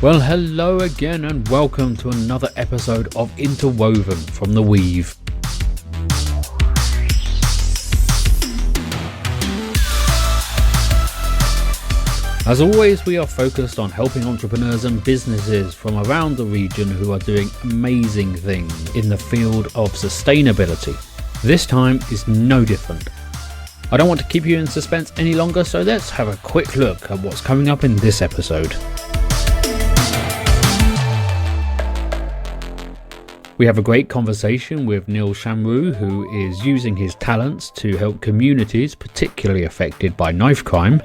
Well, hello again and welcome to another episode of Interwoven from The Weave. As always, we are focused on helping entrepreneurs and businesses from around the region who are doing amazing things in the field of sustainability. This time is no different. I don't want to keep you in suspense any longer, so let's have a quick look at what's coming up in this episode. We have a great conversation with Chamroo, who is using his talents to help communities particularly affected by knife crime.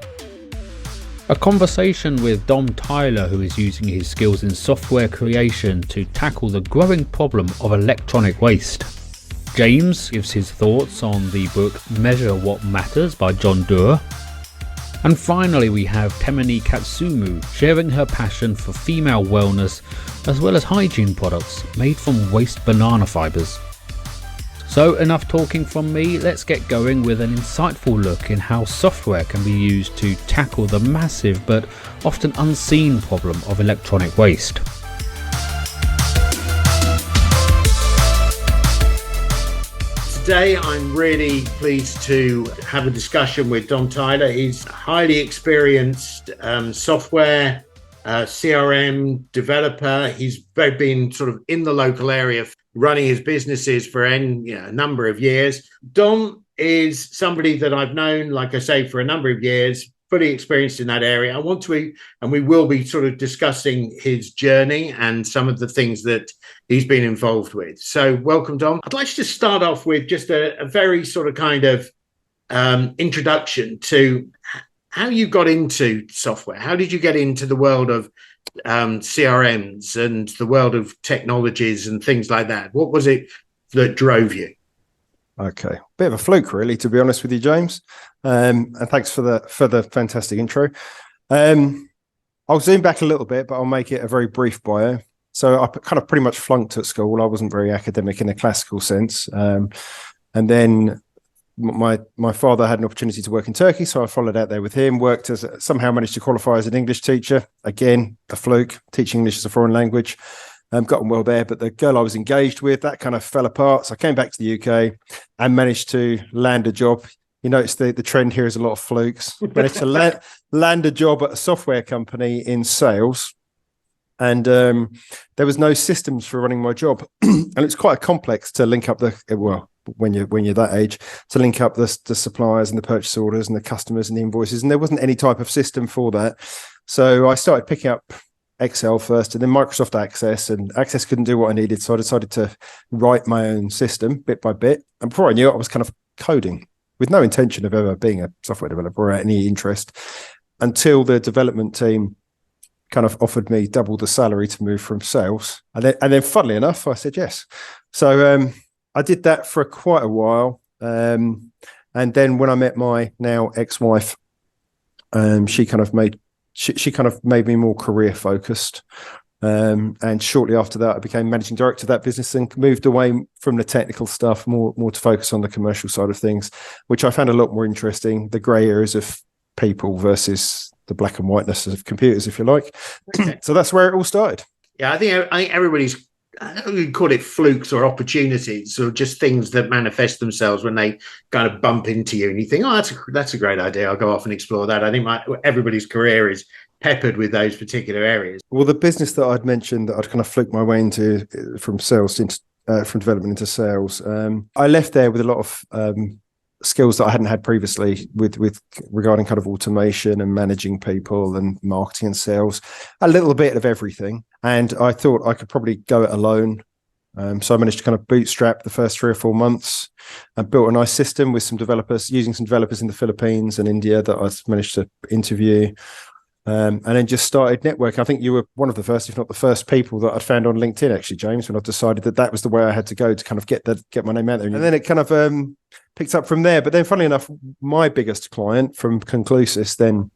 A conversation with Dom Tyler, who is using his skills in software creation to tackle the growing problem of electronic waste. James gives his thoughts on the book Measure What Matters by John Doerr. And finally we have Temini Kasumu sharing her passion for female wellness as well as hygiene products made from waste banana fibres. So enough talking from me, let's get going with an insightful look in how software can be used to tackle the massive but often unseen problem of electronic waste. Today I'm really pleased to have a discussion with Dom Tyler. He's a highly experienced software CRM developer. He's been sort of in the local area running his businesses for a number of years. Dom is somebody that I've known, like I say, for a number of years, fully experienced in that area. We will be sort of discussing his journey and some of the things that he's been involved with. So welcome, Dom. I'd like to start off with just a very sort of kind of introduction to how you got into software. How did you get into the world of CRMs and the world of technologies and things like that? What was it that drove you? Okay, bit of a fluke, really, to be honest with you, James. And thanks for the fantastic intro. I'll zoom back a little bit, but I'll make it a very brief bio. So I kind of pretty much flunked at school. I wasn't very academic in a classical sense, and then my father had an opportunity to work in Turkey, so I followed out there with him. Somehow managed to qualify as an English teacher. Again, a fluke. Teaching English as a foreign language. Got on well there, but the girl I was engaged with, that kind of fell apart. So I came back to the UK and managed to land a job. You notice the trend here is a lot of flukes. Managed to land a job at a software company in sales. And there was no systems for running my job. And it's quite complex to link up when you're that age, to link up the suppliers and the purchase orders and the customers and the invoices. And there wasn't any type of system for that. So I started picking up Excel first and then Microsoft Access, and Access couldn't do what I needed. So I decided to write my own system bit by bit. And before I knew it, I was kind of coding with no intention of ever being a software developer or any interest, until the development team kind of offered me double the salary to move from sales. And then funnily enough, I said yes. So I did that for quite a while. And then when I met my now ex-wife, she kind of made me more career focused. And shortly after that, I became managing director of that business and moved away from the technical stuff, more to focus on the commercial side of things, which I found a lot more interesting, the grey areas of people versus the black and whiteness of computers, if you like. Okay. So that's where it all started. Yeah, I think everybody's, I don't know, you call it flukes or opportunities, or just things that manifest themselves when they kind of bump into you and you think, oh, that's a great idea. I'll go off and explore that. I think everybody's career is peppered with those particular areas. Well, the business that I'd mentioned that I'd kind of fluked my way into from development into sales, I left there with a lot of skills that I hadn't had previously with regarding kind of automation and managing people and marketing and sales, a little bit of everything. And I thought I could probably go it alone. So I managed to kind of bootstrap the first 3 or 4 months and built a nice system with using some developers in the Philippines and India that I managed to interview. And then just started networking. I think you were one of the first, if not the first people that I'd found on LinkedIn, actually, James, when I decided that was the way I had to go to kind of get my name out there. And then it kind of picked up from there. But then funnily enough, my biggest client from Conclusis, then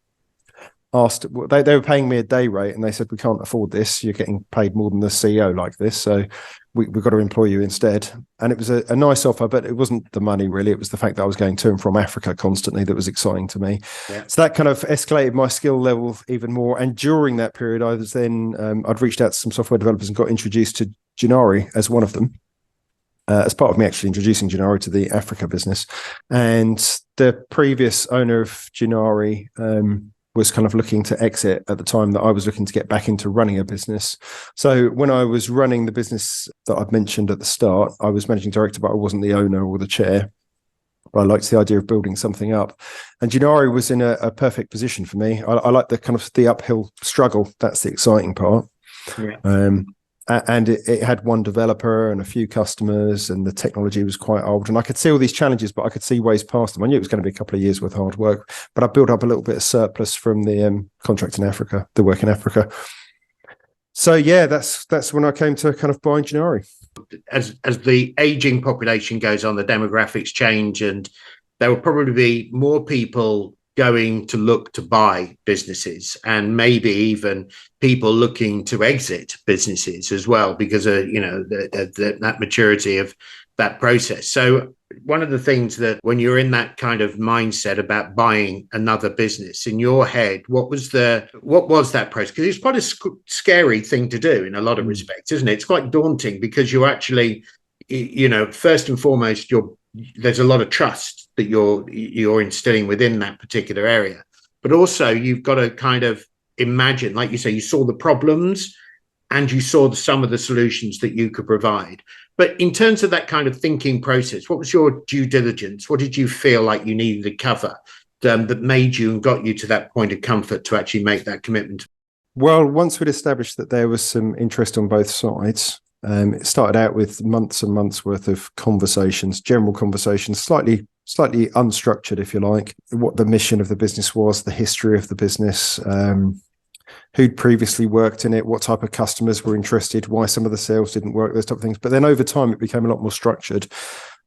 asked, they were paying me a day rate, and they said, we can't afford this. You're getting paid more than the CEO like this. So we've got to employ you instead. And it was a nice offer, but it wasn't the money really. It was the fact that I was going to and from Africa constantly that was exciting to me. Yeah. So that kind of escalated my skill level even more. And during that period, I was then, I'd reached out to some software developers and got introduced to Gennari as one of them. As part of me actually introducing Gennari to the Africa business. And the previous owner of Gennari was kind of looking to exit at the time that I was looking to get back into running a business. So when I was running the business that I've mentioned at the start, I was managing director, but I wasn't the owner or the chair. But I liked the idea of building something up. And Gennari was in a perfect position for me. I like the kind of the uphill struggle. That's the exciting part. Yeah. And it had one developer and a few customers, and the technology was quite old. And I could see all these challenges, but I could see ways past them. I knew it was going to be a couple of years worth of hard work, but I built up a little bit of surplus from the contract in Africa, the work in Africa. So yeah, that's when I came to kind of buying Gennari. As the aging population goes on, the demographics change, and there will probably be more people going to look to buy businesses, and maybe even people looking to exit businesses as well, because of that maturity of that process. So one of the things that when you're in that kind of mindset about buying another business, in your head, what was that process? Because it's quite a scary thing to do in a lot of respects, isn't it? It's quite daunting because you actually, first and foremost, there's a lot of trust that you're instilling within that particular area, but also you've got to kind of imagine, like you say, you saw the problems and you saw some of the solutions that you could provide. But in terms of that kind of thinking process, what was your due diligence? What did you feel like you needed to cover that made you and got you to that point of comfort to actually make that commitment? Well, once we'd established that there was some interest on both sides, it started out with months and months worth of conversations, general conversations, slightly unstructured, if you like, what the mission of the business was, the history of the business, who'd previously worked in it, what type of customers were interested, why some of the sales didn't work, those type of things. But then over time, it became a lot more structured,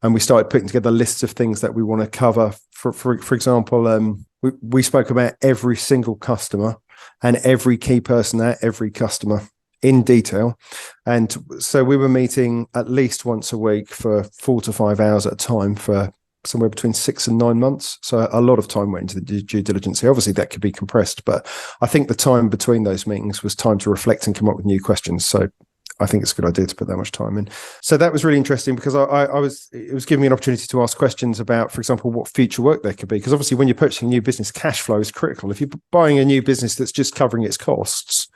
and we started putting together lists of things that we want to cover. For example, we spoke about every single customer and every key person at every customer in detail. And so we were meeting at least once a week for 4 to 5 hours at a time for somewhere between 6 and 9 months. So a lot of time went into the due diligence. Obviously that could be compressed, but I think the time between those meetings was time to reflect and come up with new questions. So I think it's a good idea to put that much time in. So that was really interesting because it was giving me an opportunity to ask questions about, for example, what future work there could be. Because obviously when you're purchasing a new business, cash flow is critical. If you're buying a new business that's just covering its costs,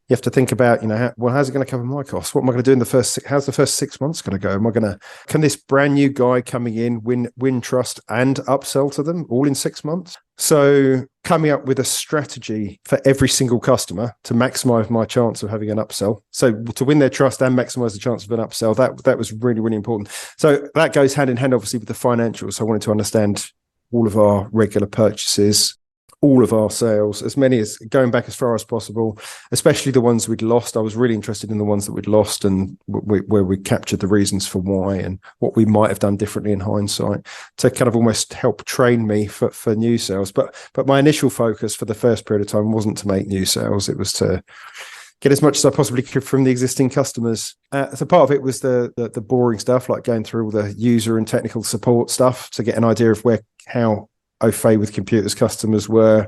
you have to think about, how's it going to cover my costs? What am I going to do how's the first 6 months going to go? Can this brand new guy coming in win trust and upsell to them all in 6 months? So coming up with a strategy for every single customer to maximize my chance of having an upsell. So to win their trust and maximize the chance of an upsell, that was really, really important. So that goes hand in hand, obviously, with the financials. So I wanted to understand all of our regular purchases, all of our sales, going back as far as possible, especially the ones we'd lost. I was really interested in the ones that we'd lost and where we captured the reasons for why and what we might have done differently in hindsight to kind of almost help train me for new sales. But my initial focus for the first period of time wasn't to make new sales. It was to get as much as I possibly could from the existing customers. So part of it was the boring stuff, like going through all the user and technical support stuff to get an idea of how au fait with computers customers were,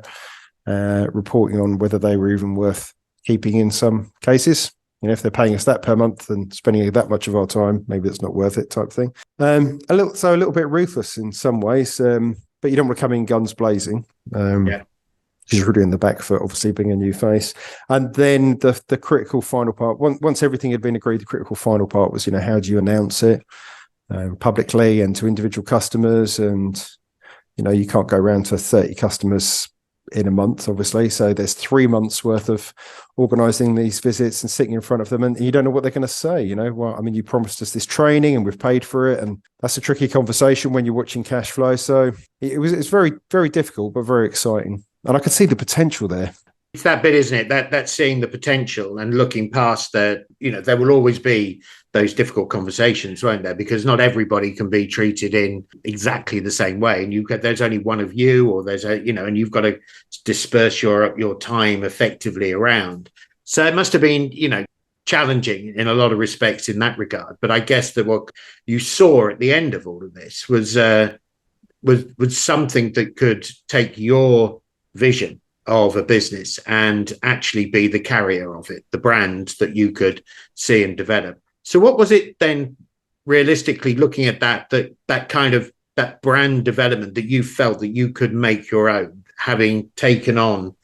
reporting on whether they were even worth keeping in some cases. If they're paying us that per month and spending that much of our time, maybe it's not worth it type thing. A little bit ruthless in some ways, but you don't want to come in guns blazing. She's really in the back foot, obviously being a new face. And then the critical final part, once everything had been agreed, the critical final part was, how do you announce it publicly and to individual customers? And you can't go around to 30 customers in a month, obviously. So there's 3 months worth of organising these visits and sitting in front of them, and you don't know what they're going to say. You promised us this training and we've paid for it, and that's a tricky conversation when you're watching cash flow. So it's very, very difficult, but very exciting, and I could see the potential there. It's that bit, isn't it? That's seeing the potential and looking past that. There will always be those difficult conversations, won't there? Because not everybody can be treated in exactly the same way, and there's only one of you, or and you've got to disperse your time effectively around. So it must have been, challenging in a lot of respects in that regard. But I guess that what you saw at the end of all of this was something that could take your vision of a business and actually be the carrier of it, the brand that you could see and develop. So what was it then, realistically, looking at that brand development, that you felt that you could make your own, having taken on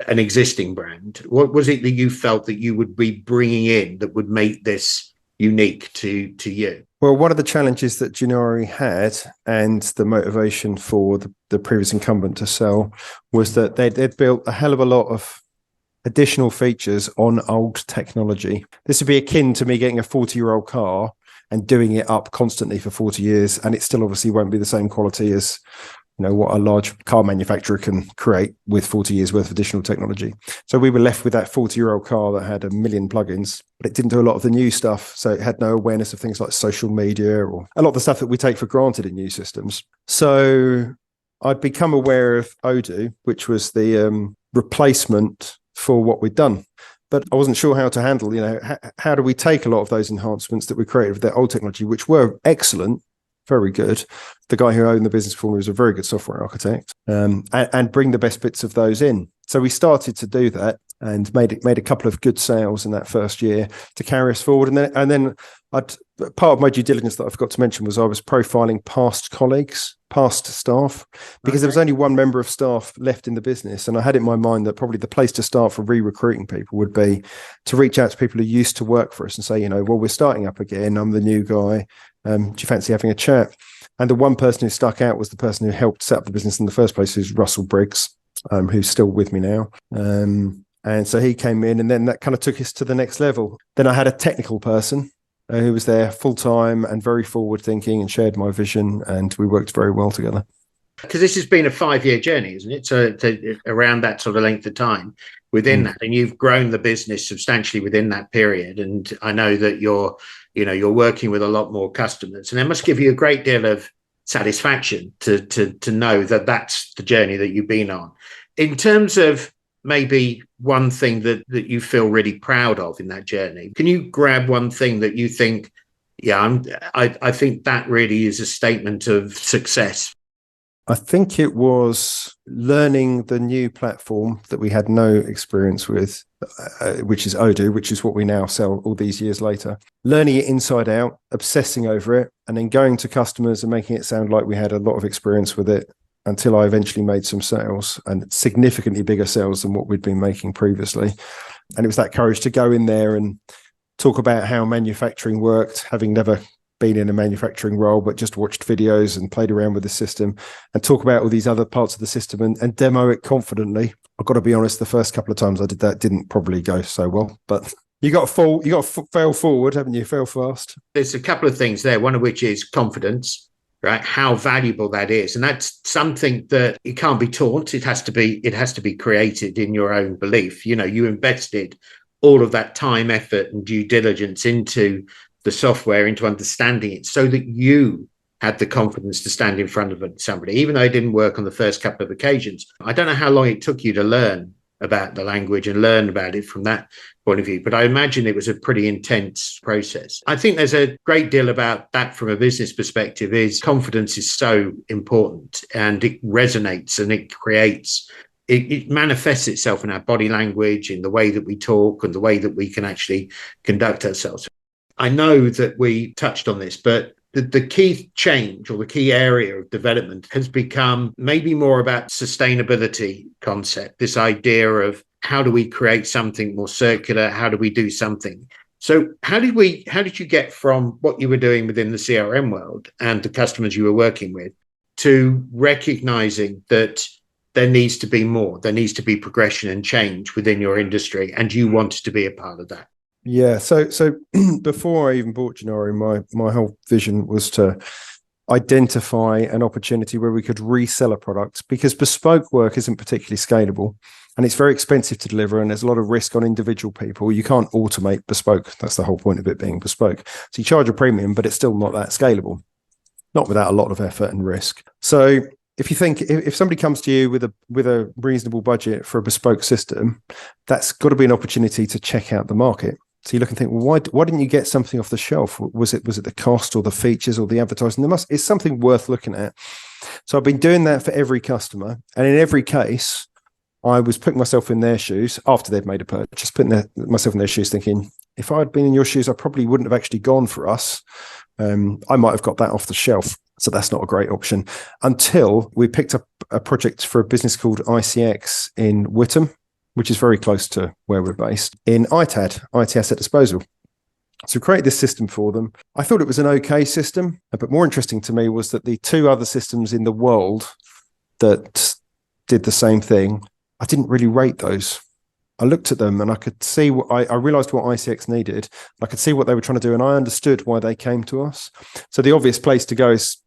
an existing brand? What was it that you felt that you would be bringing in that would make this unique to you? Well, one of the challenges that Ginori had, and the motivation for the previous incumbent to sell, was that they'd built a hell of a lot of additional features on old technology. This would be akin to me getting a 40-year-old car and doing it up constantly for 40 years, and it still obviously won't be the same quality as what a large car manufacturer can create with 40 years worth of additional technology. So we were left with that 40-year-old car that had a million plugins, but it didn't do a lot of the new stuff. So it had no awareness of things like social media or a lot of the stuff that we take for granted in new systems. So I'd become aware of Odoo, which was the replacement for what we'd done. But I wasn't sure how to handle, how do we take a lot of those enhancements that we created with that old technology, which were excellent, very good. The guy who owned the business for me was a very good software architect, and bring the best bits of those in. So we started to do that and made a couple of good sales in that first year to carry us forward. And then part of my due diligence that I forgot to mention was I was profiling past colleagues, past staff, because there was only one member of staff left in the business. And I had in my mind that probably the place to start for re-recruiting people would be to reach out to people who used to work for us and say, well, we're starting up again. I'm the new guy. Do you fancy having a chat? And the one person who stuck out was the person who helped set up the business in the first place, who's Russell Briggs, who's still with me now. And so he came in, and then that kind of took us to the next level. Then I had a technical person who was there full time and very forward thinking and shared my vision, and we worked very well together. Because this has been a 5-year journey, isn't it? So around that sort of length of time within that, and you've grown the business substantially within that period. And I know that you're working with a lot more customers, and it must give you a great deal of satisfaction to know that that's the journey that you've been on. In terms of maybe one thing that you feel really proud of in that journey, can you grab one thing that you think, I think that really is a statement of success? I think it was learning the new platform that we had no experience with, which is Odoo, which is what we now sell all these years later. Learning it inside out, obsessing over it, and then going to customers and making it sound like we had a lot of experience with it, until I eventually made some sales, and significantly bigger sales than what we'd been making previously. And it was that courage to go in there and talk about how manufacturing worked, having never been in a manufacturing role, but just watched videos and played around with the system, and talk about all these other parts of the system and demo it confidently. I've got to be honest, the first couple of times I did that didn't probably go so well, but you got to fail forward, haven't you? Fail fast. There's a couple of things there, one of which is confidence, right? How valuable that is. And that's something that it can't be taught. It has to be created in your own belief. You invested all of that time, effort, and due diligence into the software, into understanding it, so that you had the confidence to stand in front of somebody, even though it didn't work on the first couple of occasions. I don't know how long it took you to learn about the language and learn about it from that point of view, but I imagine it was a pretty intense process. I think there's a great deal about that from a business perspective. Is confidence is so important, and it resonates, and it manifests itself in our body language, in the way that we talk, and the way that we can actually conduct ourselves. I know that we touched on this, but the key change, or the key area of development, has become maybe more about sustainability concept, this idea of how do we create something more circular? How do we do something? So how did you get from what you were doing within the CRM world and the customers you were working with to recognizing that there needs to be more, there needs to be progression and change within your industry, and you wanted to be a part of that? Yeah, so before I even bought Ginori, my whole vision was to identify an opportunity where we could resell a product, because bespoke work isn't particularly scalable. and it's very expensive to deliver, and there's a lot of risk on individual people. You can't automate bespoke. That's the whole point of it being bespoke. So you charge a premium, but it's still not that scalable, not without a lot of effort and risk. So if you think, if somebody comes to you with a reasonable budget for a bespoke system, that's got to be an opportunity to check out the market. So you look and think, well, why didn't you get something off the shelf? Was it the cost or the features or the advertising? It's something worth looking at. So I've been doing that for every customer, and in every case, I was putting myself in their shoes after they've made a purchase, myself in their shoes, thinking, if I had been in your shoes, I probably wouldn't have actually gone for us. I might have got that off the shelf. So that's not a great option, until we picked up a project for a business called ICX in Whittam, which is very close to where we're based, in ITAD, IT Asset Disposal. So we created this system for them. I thought it was an okay system, but more interesting to me was that the two other systems in the world that did the same thing, I didn't really rate those. I looked at them and I could see I realized what ICX needed. I could see what they were trying to do, and I understood why they came to us. So the obvious place to go is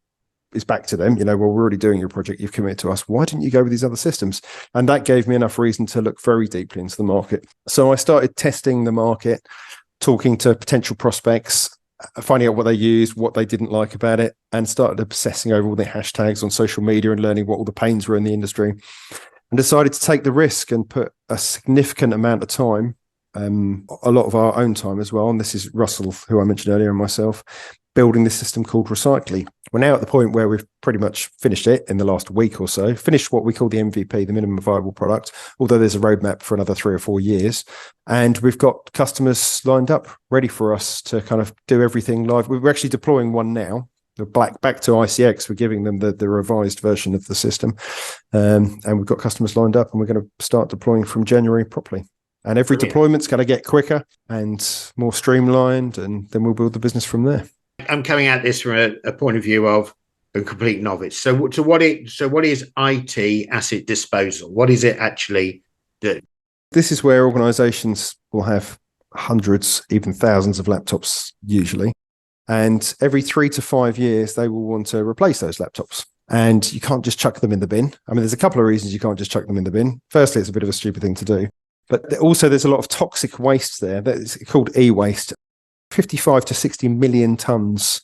back to them. Well, we're already doing your project. You've committed to us. Why didn't you go with these other systems? And that gave me enough reason to look very deeply into the market. So I started testing the market, talking to potential prospects, finding out what they used, what they didn't like about it, and started obsessing over all the hashtags on social media and learning what all the pains were in the industry, and decided to take the risk and put a significant amount of time, a lot of our own time as well. And this is Russell, who I mentioned earlier, and myself, building this system called Recycly. We're now at the point where we've pretty much finished it in the last week or so, finished what we call the MVP, the minimum viable product, although there's a roadmap for another 3 or 4 years. And we've got customers lined up, ready for us to kind of do everything live. We're actually deploying one now. Back to ICX, we're giving them the revised version of the system. And we've got customers lined up, and we're going to start deploying from January properly. And every deployment's going to get quicker and more streamlined, and then we'll build the business from there. I'm coming at this from a point of view of a complete novice. So what is IT asset disposal? What is it actually do? This is where organizations will have hundreds, even thousands of laptops usually. And every 3 to 5 years, they will want to replace those laptops. And you can't just chuck them in the bin. I mean, there's a couple of reasons you can't just chuck them in the bin. Firstly, it's a bit of a stupid thing to do. But also there's a lot of toxic waste there. That's called e-waste. 55 to 60 million tons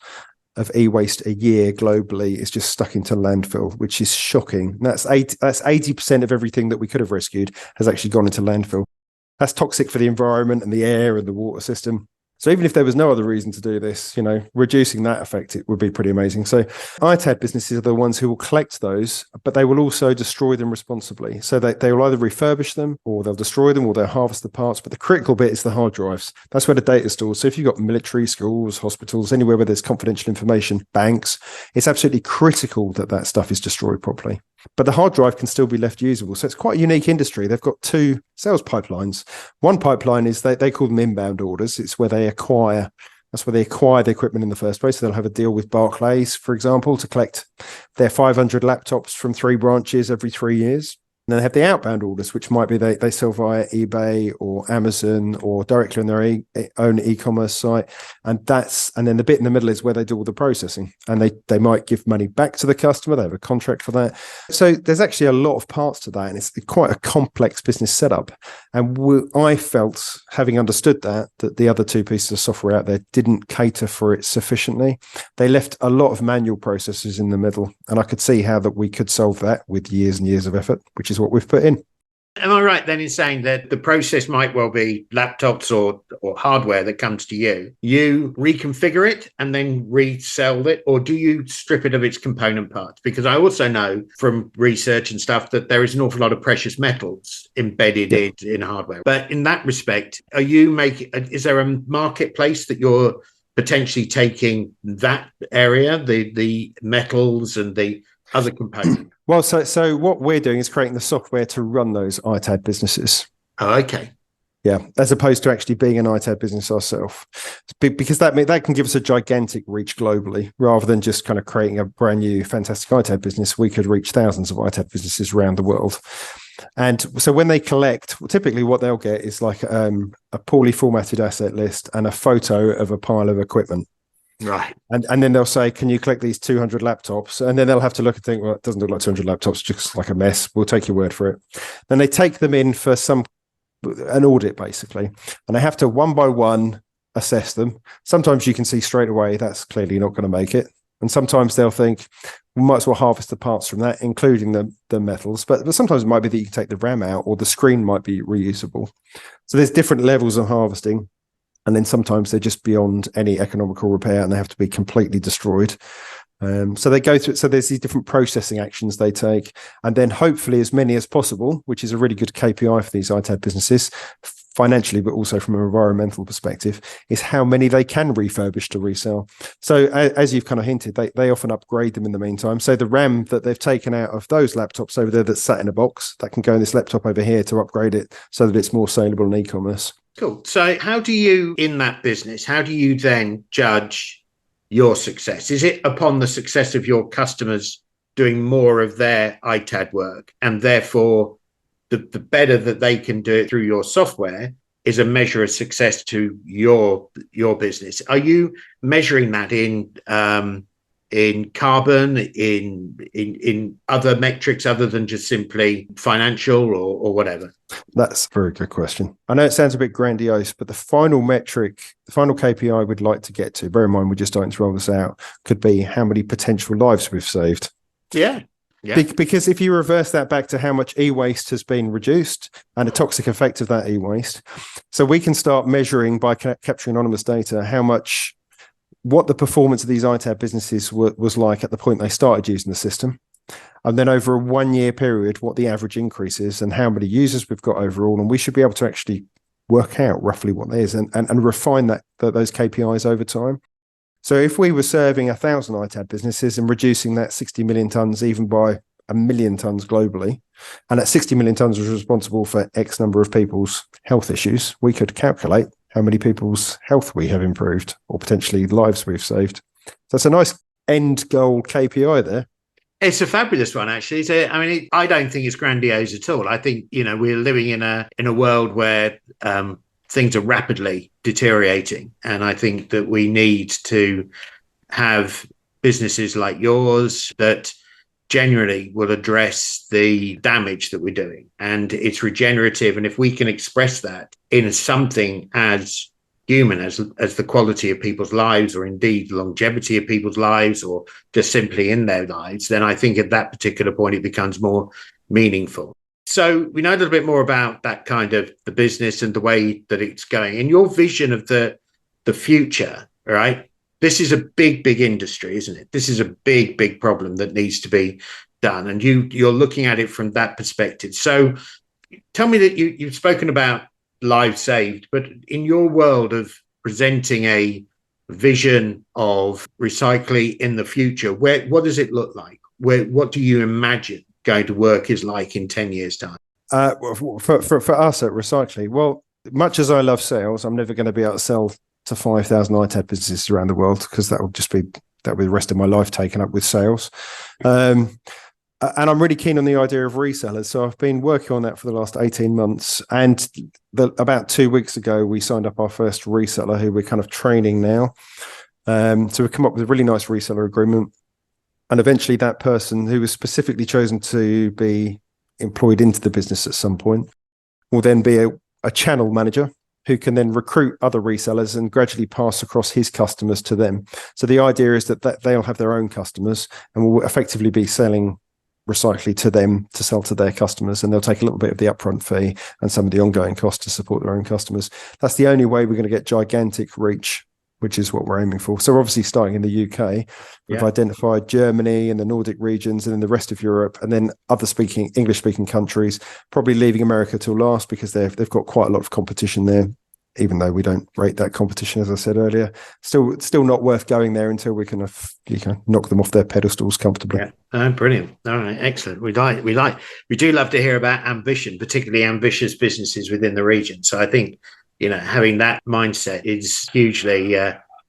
of e-waste a year globally is just stuck into landfill, which is shocking. That's 80% of everything that we could have rescued has actually gone into landfill. That's toxic for the environment and the air and the water system. So even if there was no other reason to do this, reducing that effect, it would be pretty amazing. So ITAD businesses are the ones who will collect those, but they will also destroy them responsibly. So they will either refurbish them, or they'll destroy them, or they'll harvest the parts. But the critical bit is the hard drives. That's where the data is stored. So if you've got military, schools, hospitals, anywhere where there's confidential information, banks, it's absolutely critical that that stuff is destroyed properly. But the hard drive can still be left usable. So it's quite a unique industry. They've got 2 sales pipelines. One pipeline is they call them inbound orders. It's where that's where they acquire the equipment in the first place. So they'll have a deal with Barclays, for example, to collect their 500 laptops from 3 branches every 3 years. And then they have the outbound orders, which might be they sell via eBay or Amazon or directly on their own e-commerce site. And then the bit in the middle is where they do all the processing. And they might give money back to the customer. They have a contract for that. So there's actually a lot of parts to that. And it's quite a complex business setup. And I felt, having understood that the other 2 pieces of software out there didn't cater for it sufficiently. They left a lot of manual processes in the middle. And I could see how that we could solve that with years and years of effort, which is what we've put in. Am I right then in saying that the process might well be laptops or hardware that comes to you? You reconfigure it and then resell it, or do you strip it of its component parts? Because I also know from research and stuff that there is an awful lot of precious metals embedded in hardware. But in that respect, is there a marketplace that you're potentially taking that area, the metals and the other components? Well, so what we're doing is creating the software to run those ITAD businesses. Oh, okay. Yeah, as opposed to actually being an ITAD business ourselves, because that can give us a gigantic reach globally, rather than just kind of creating a brand new fantastic ITAD business. We could reach thousands of ITAD businesses around the world. And so when they collect, typically what they'll get is like a poorly formatted asset list and a photo of a pile of equipment. Right. And then they'll say, can you collect these 200 laptops? And then they'll have to look and think, well, it doesn't look like 200 laptops, just like a mess. We'll take your word for it. Then they take them in for an audit, basically. And they have to one by one assess them. Sometimes you can see straight away that's clearly not going to make it. And sometimes they'll think, we might as well harvest the parts from that, including the metals. But sometimes it might be that you can take the RAM out, or the screen might be reusable. So there's different levels of harvesting. And then sometimes they're just beyond any economical repair and they have to be completely destroyed. So they go through. So there's these different processing actions they take. And then hopefully as many as possible, which is a really good KPI for these ITAD businesses, financially, but also from an environmental perspective, is how many they can refurbish to resell. So as you've kind of hinted, they often upgrade them in the meantime. So the RAM that they've taken out of those laptops over there that's sat in a box, that can go in this laptop over here to upgrade it so that it's more saleable in e-commerce. Cool. So how do you, in that business, how do you then judge your success? Is it upon the success of your customers doing more of their ITAD work, and therefore the better that they can do it through your software is a measure of success to your business? Are you measuring that in carbon, in other metrics other than just simply financial or whatever? That's a very good question. I know it sounds a bit grandiose, but the final metric, the final KPI we'd like to get to, bear in mind we're just starting to roll this out, could be how many potential lives we've saved. Yeah. Because if you reverse that back to how much e-waste has been reduced and the toxic effect of that e-waste, so we can start measuring by capturing anonymous data what the performance of these ITAD businesses was like at the point they started using the system. And then over a 1 year period, what the average increase is and how many users we've got overall. And we should be able to actually work out roughly what that is and refine those KPIs over time. So if we were serving 1,000 ITAD businesses and reducing that 60 million tonnes even by 1 million tonnes globally, and that 60 million tonnes was responsible for X number of people's health issues, we could calculate how many people's health we have improved or potentially lives we've saved. So it's a nice end goal KPI there. It's a fabulous one, actually. I don't think it's grandiose at all. I think, we're living in a world where things are rapidly deteriorating. And I think that we need to have businesses like yours that generally will address the damage that we're doing. And it's regenerative. And if we can express that in something as human as the quality of people's lives, or indeed longevity of people's lives, or just simply in their lives, then I think at that particular point it becomes more meaningful. So we know a little bit more about that kind of the business and the way that it's going. And your vision of the future, right? This is a big, big industry, isn't it? This is a big, big problem that needs to be done. And you're looking at it from that perspective. So tell me that you've spoken about lives saved, but in your world of presenting a vision of recycling in the future, what does it look like? What do you imagine going to work is like in 10 years' time? For us at Recycling, well, much as I love sales, I'm never going to be able to sell to 5,000 ITAD businesses around the world, because that would be the rest of my life taken up with sales. And I'm really keen on the idea of resellers. So I've been working on that for the last 18 months. And about 2 weeks ago, we signed up our first reseller who we're kind of training now. So we've come up with a really nice reseller agreement. And eventually that person who was specifically chosen to be employed into the business at some point will then be a channel manager who can then recruit other resellers and gradually pass across his customers to them. So the idea is that they'll have their own customers and will effectively be selling Recycling to them to sell to their customers, and they'll take a little bit of the upfront fee and some of the ongoing costs to support their own customers. That's the only way we're going to get gigantic reach, which is what we're aiming for. So we're obviously starting in the UK. We've identified Germany and the Nordic regions and then the rest of Europe, and then other English-speaking countries, probably leaving America till last because they've got quite a lot of competition there, even though we don't rate that competition, as I said earlier. Still not worth going there until we can knock them off their pedestals comfortably. Yeah, brilliant. All right, excellent. We do love to hear about ambition, particularly ambitious businesses within the region. So I think, having that mindset is hugely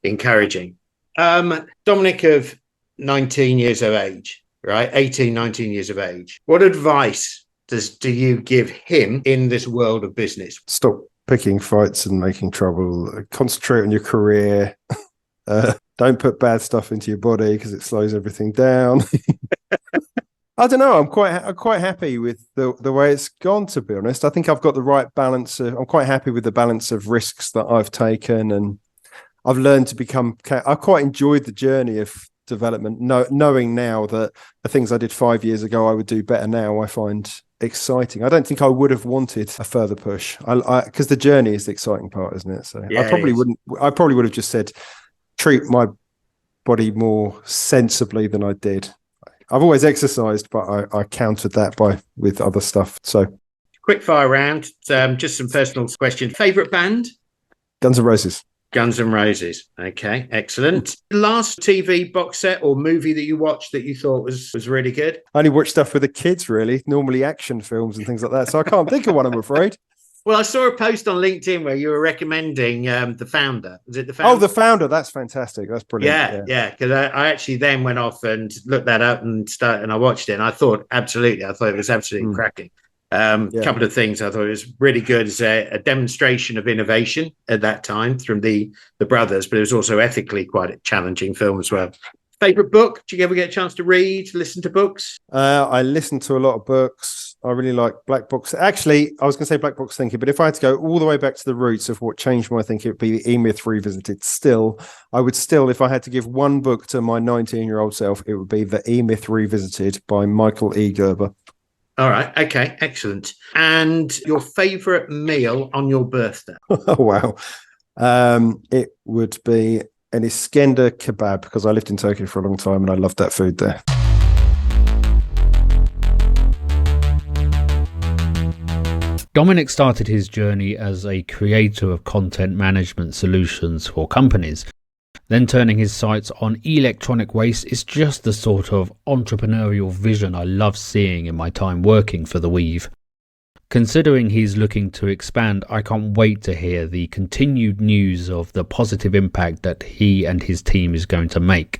encouraging. Dominic of 19 years of age, right? 18, 19 years of age. What advice do you give him in this world of business? Stop picking fights and making trouble. Concentrate on your career. Don't put bad stuff into your body because it slows everything down. I don't know. I'm quite happy with the way it's gone, to be honest. I think I've got the right balance. I'm quite happy with the balance of risks that I've taken, and I've learned to become. I quite enjoyed the journey of development, knowing now that the things I did 5 years ago I would do better now. I find exciting. I don't think I would have wanted a further push. Because the journey is the exciting part, isn't it? So yeah, I probably wouldn't. I probably would have just said treat my body more sensibly than I did. I've always exercised, but I countered that with other stuff. So, quick fire round. Just some personal questions. Favorite band? Guns N' Roses. Guns N' Roses. Okay, excellent. Last TV box set or movie that you watched that you thought was really good? I only watch stuff with the kids, really. Normally action films and things like that. So I can't think of one, I'm afraid. Well, I saw a post on LinkedIn where you were recommending The Founder. Was it The Founder? Oh, The Founder. That's fantastic. That's brilliant. Yeah. Because I actually then went off and looked that up and I watched it. And I thought it was absolutely cracking. Couple of things I thought it was really good as a demonstration of innovation at that time from the brothers, but it was also ethically quite a challenging film as well. Favorite book? Do you ever get a chance to read, listen to books? I listen to a lot of books. I really like Black Box. Actually, I was going to say Black Box thinking, but if I had to go all the way back to the roots of what changed my thinking, it would be the E-Myth Revisited. I would still, if I had to give one book to my 19-year-old self, it would be the E-Myth Revisited by Michael E. Gerber. All right. Okay. Excellent. And your favorite meal on your birthday? Oh, wow. It would be an Iskender kebab because I lived in Turkey for a long time and I loved that food there. Dominic started his journey as a creator of content management solutions for companies. Then turning his sights on electronic waste is just the sort of entrepreneurial vision I love seeing in my time working for The Weave. Considering he's looking to expand, I can't wait to hear the continued news of the positive impact that he and his team is going to make.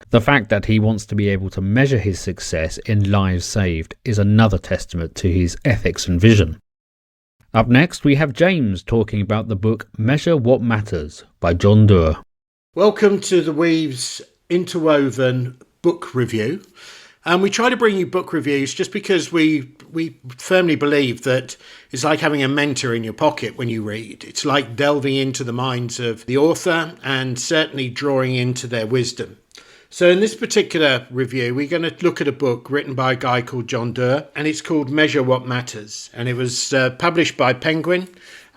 The fact that he wants to be able to measure his success in lives saved is another testament to his ethics and vision. Up next, we have James talking about the book Measure What Matters by John Doerr. Welcome to The Weave's Interwoven book review. And we try to bring you book reviews just because we firmly believe that it's like having a mentor in your pocket when you read. It's like delving into the minds of the author and certainly drawing into their wisdom. So in this particular review, we're going to look at a book written by a guy called John Doerr, and it's called Measure What Matters. And it was published by Penguin.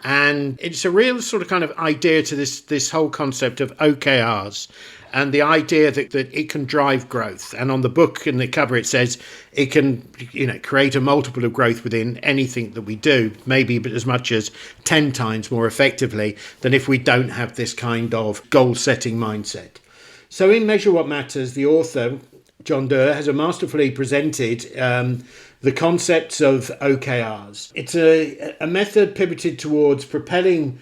And it's a real sort of kind of idea to this whole concept of OKRs and the idea that it can drive growth. And on the book, in the cover, it says it can, create a multiple of growth within anything that we do, maybe but as much as 10 times more effectively than if we don't have this kind of goal-setting mindset. So in Measure What Matters, the author, John Doerr, has masterfully presented the concepts of OKRs. It's a method pivoted towards propelling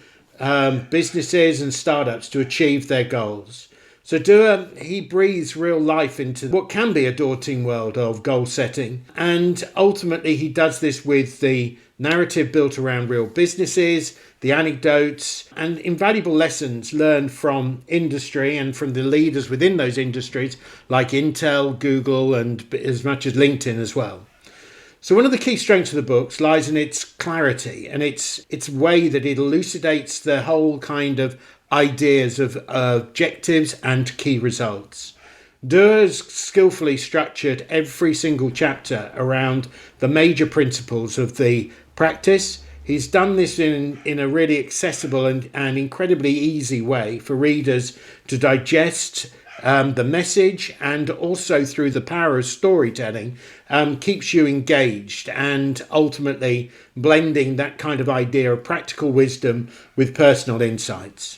businesses and startups to achieve their goals. So Doerr, he breathes real life into what can be a daunting world of goal setting. And ultimately, he does this with the narrative built around real businesses, the anecdotes and invaluable lessons learned from industry and from the leaders within those industries like Intel, Google, and as much as LinkedIn as well. So one of the key strengths of the books lies in its clarity and its way that it elucidates the whole kind of ideas of objectives and key results. Doerr's skillfully structured every single chapter around the major principles of the practice. He's done this in a really accessible and incredibly easy way for readers to digest the message, and also through the power of storytelling keeps you engaged and ultimately blending that kind of idea of practical wisdom with personal insights.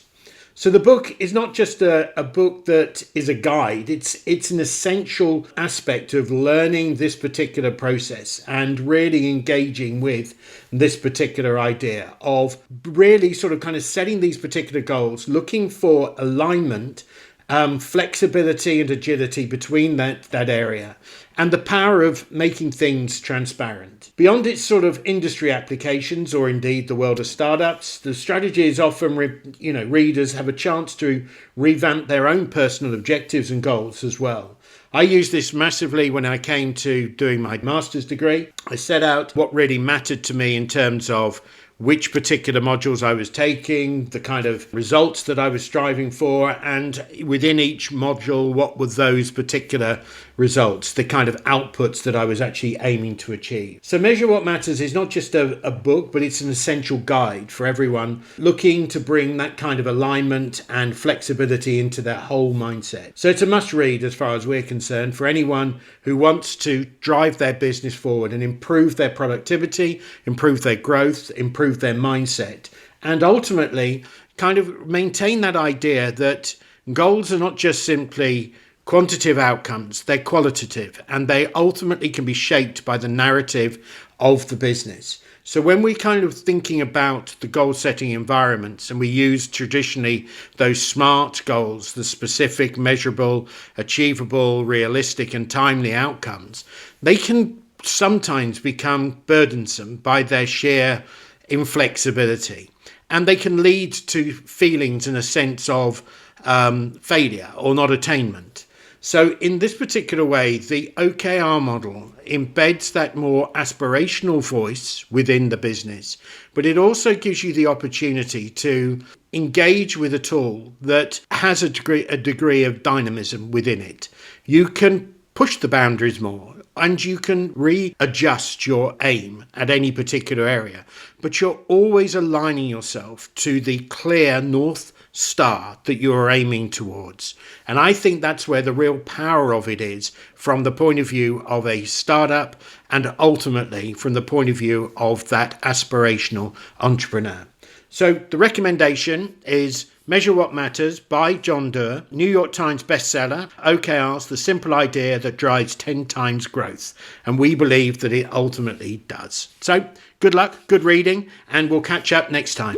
So the book is not just a book that is a guide, it's an essential aspect of learning this particular process and really engaging with this particular idea of really sort of kind of setting these particular goals, looking for alignment flexibility and agility between that area, and the power of making things transparent. Beyond its sort of industry applications, or indeed the world of startups, the strategy is often, readers have a chance to revamp their own personal objectives and goals as well. I used this massively when I came to doing my master's degree. I set out what really mattered to me in terms of which particular modules I was taking, the kind of results that I was striving for, and within each module, what were those particular results, the kind of outputs that I was actually aiming to achieve. So Measure What Matters is not just a book, but it's an essential guide for everyone looking to bring that kind of alignment and flexibility into their whole mindset. So it's a must read as far as we're concerned for anyone who wants to drive their business forward and improve their productivity, improve their growth, improve their mindset, and ultimately kind of maintain that idea that goals are not just simply quantitative outcomes, they're qualitative, and they ultimately can be shaped by the narrative of the business. So when we're kind of thinking about the goal setting environments, and we use traditionally those SMART goals, the specific, measurable, achievable, realistic, and timely outcomes, they can sometimes become burdensome by their sheer inflexibility, and they can lead to feelings and a sense of failure or not attainment. So in this particular way, the OKR model embeds that more aspirational voice within the business, but it also gives you the opportunity to engage with a tool that has a degree of dynamism within it. You can push the boundaries more, and you can readjust your aim at any particular area, but you're always aligning yourself to the clear North Star that you're aiming towards. And I think that's where the real power of it is, from the point of view of a startup, and ultimately from the point of view of that aspirational entrepreneur. So the recommendation is Measure What Matters by John Doerr, New York Times bestseller, OKRs, the simple idea that drives 10 times growth. And we believe that it ultimately does. So good luck, good reading, and we'll catch up next time.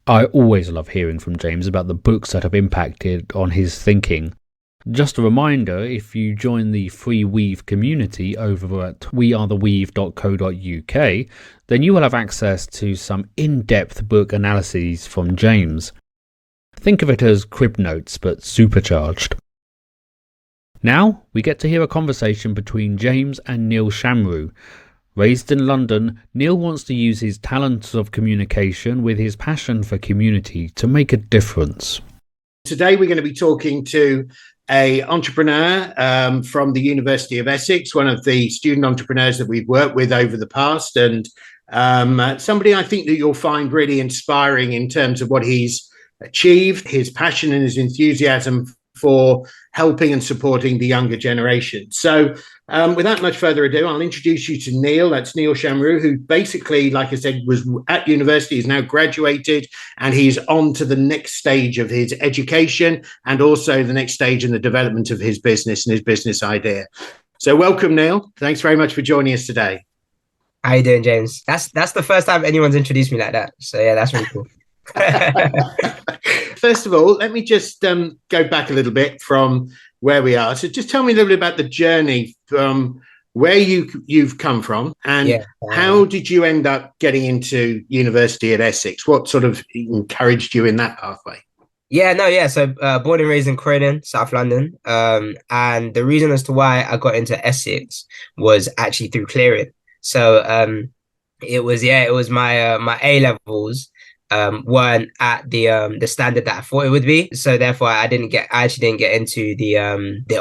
I always love hearing from James about the books that have impacted on his thinking. Just a reminder, if you join the free Weave community over at wearetheweave.co.uk, then you will have access to some in-depth book analyses from James. Think of it as crib notes, but supercharged. Now, we get to hear a conversation between James and Neil Chamroo. Raised in London, Neil wants to use his talents of communication with his passion for community to make a difference. Today we're going to be talking to an entrepreneur from the University of Essex, one of the student entrepreneurs that we've worked with over the past, and somebody I think that you'll find really inspiring in terms of what he's achieved, his passion and his enthusiasm for helping and supporting the younger generation. So without much further ado, I'll introduce you to Neil. That's Neil Chamroo, who basically, like I said, was at university, is now graduated, and he's on to the next stage of his education and also the next stage in the development of his business and his business idea. So welcome, Neil. Thanks very much for joining us today. How you doing, James? That's the first time anyone's introduced me like that. So yeah, that's really cool. First of all, let me just go back a little bit from where we are. So just tell me a little bit about the journey from where you've come from, and how did you end up getting into university at Essex? What sort of encouraged you in that pathway? So born and raised in Croydon, South London. And the reason as to why I got into Essex was actually through clearing. So it was my A levels weren't at the standard that I thought it would be. So therefore I actually didn't get into the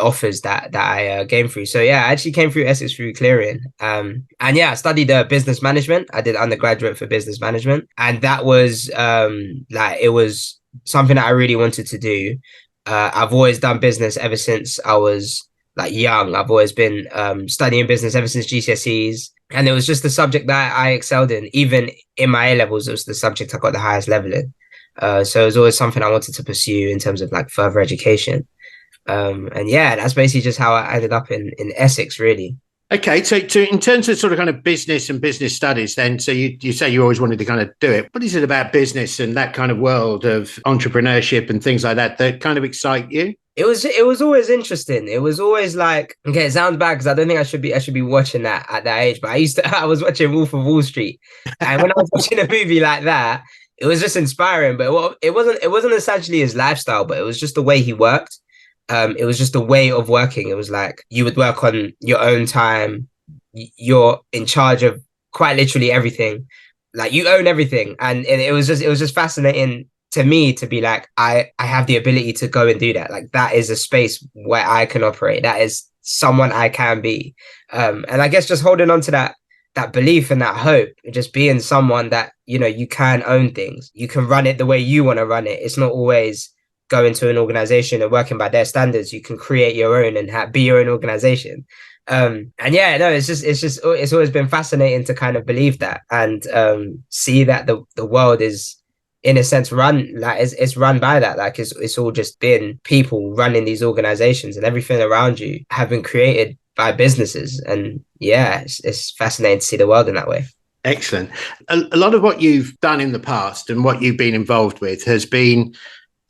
offers that I came through. So yeah, I actually came through Essex through clearing. I studied business management. I did undergraduate for business management, and that was it was something that I really wanted to do. I've always done business ever since I was young. I've always been studying business ever since GCSEs. And it was just the subject that I excelled in. Even in my A levels, it was the subject I got the highest level in. So it was always something I wanted to pursue in terms of further education. That's basically just how I ended up in Essex, really. Okay, so in terms of sort of kind of business and business studies, then, so you say you always wanted to kind of do it. What is it about business and that kind of world of entrepreneurship and things like that that kind of excite you? It was always interesting. It was always like, okay, it sounds bad because I don't think I should be watching that at that age. But I was watching Wolf of Wall Street, and when I was watching a movie like that, it was just inspiring. But it wasn't essentially his lifestyle, but it was just the way he worked. It was just a way of working. It was like you would work on your own time. You're in charge of quite literally everything. Like you own everything. And it was just fascinating to me to be like, I have the ability to go and do that. Like that is a space where I can operate. That is someone I can be. And I guess just holding on to that belief and that hope, just being someone that, you can own things. You can run it the way you want to run it. It's not always go into an organization and working by their standards. You can create your own and be your own organization. And yeah, no, it's always been fascinating to kind of believe that and see that the world is in a sense run like it's run by that. Like it's all just been people running these organizations, and everything around you have been created by businesses. And yeah, it's fascinating to see the world in that way. Excellent. A lot of what you've done in the past and what you've been involved with has been,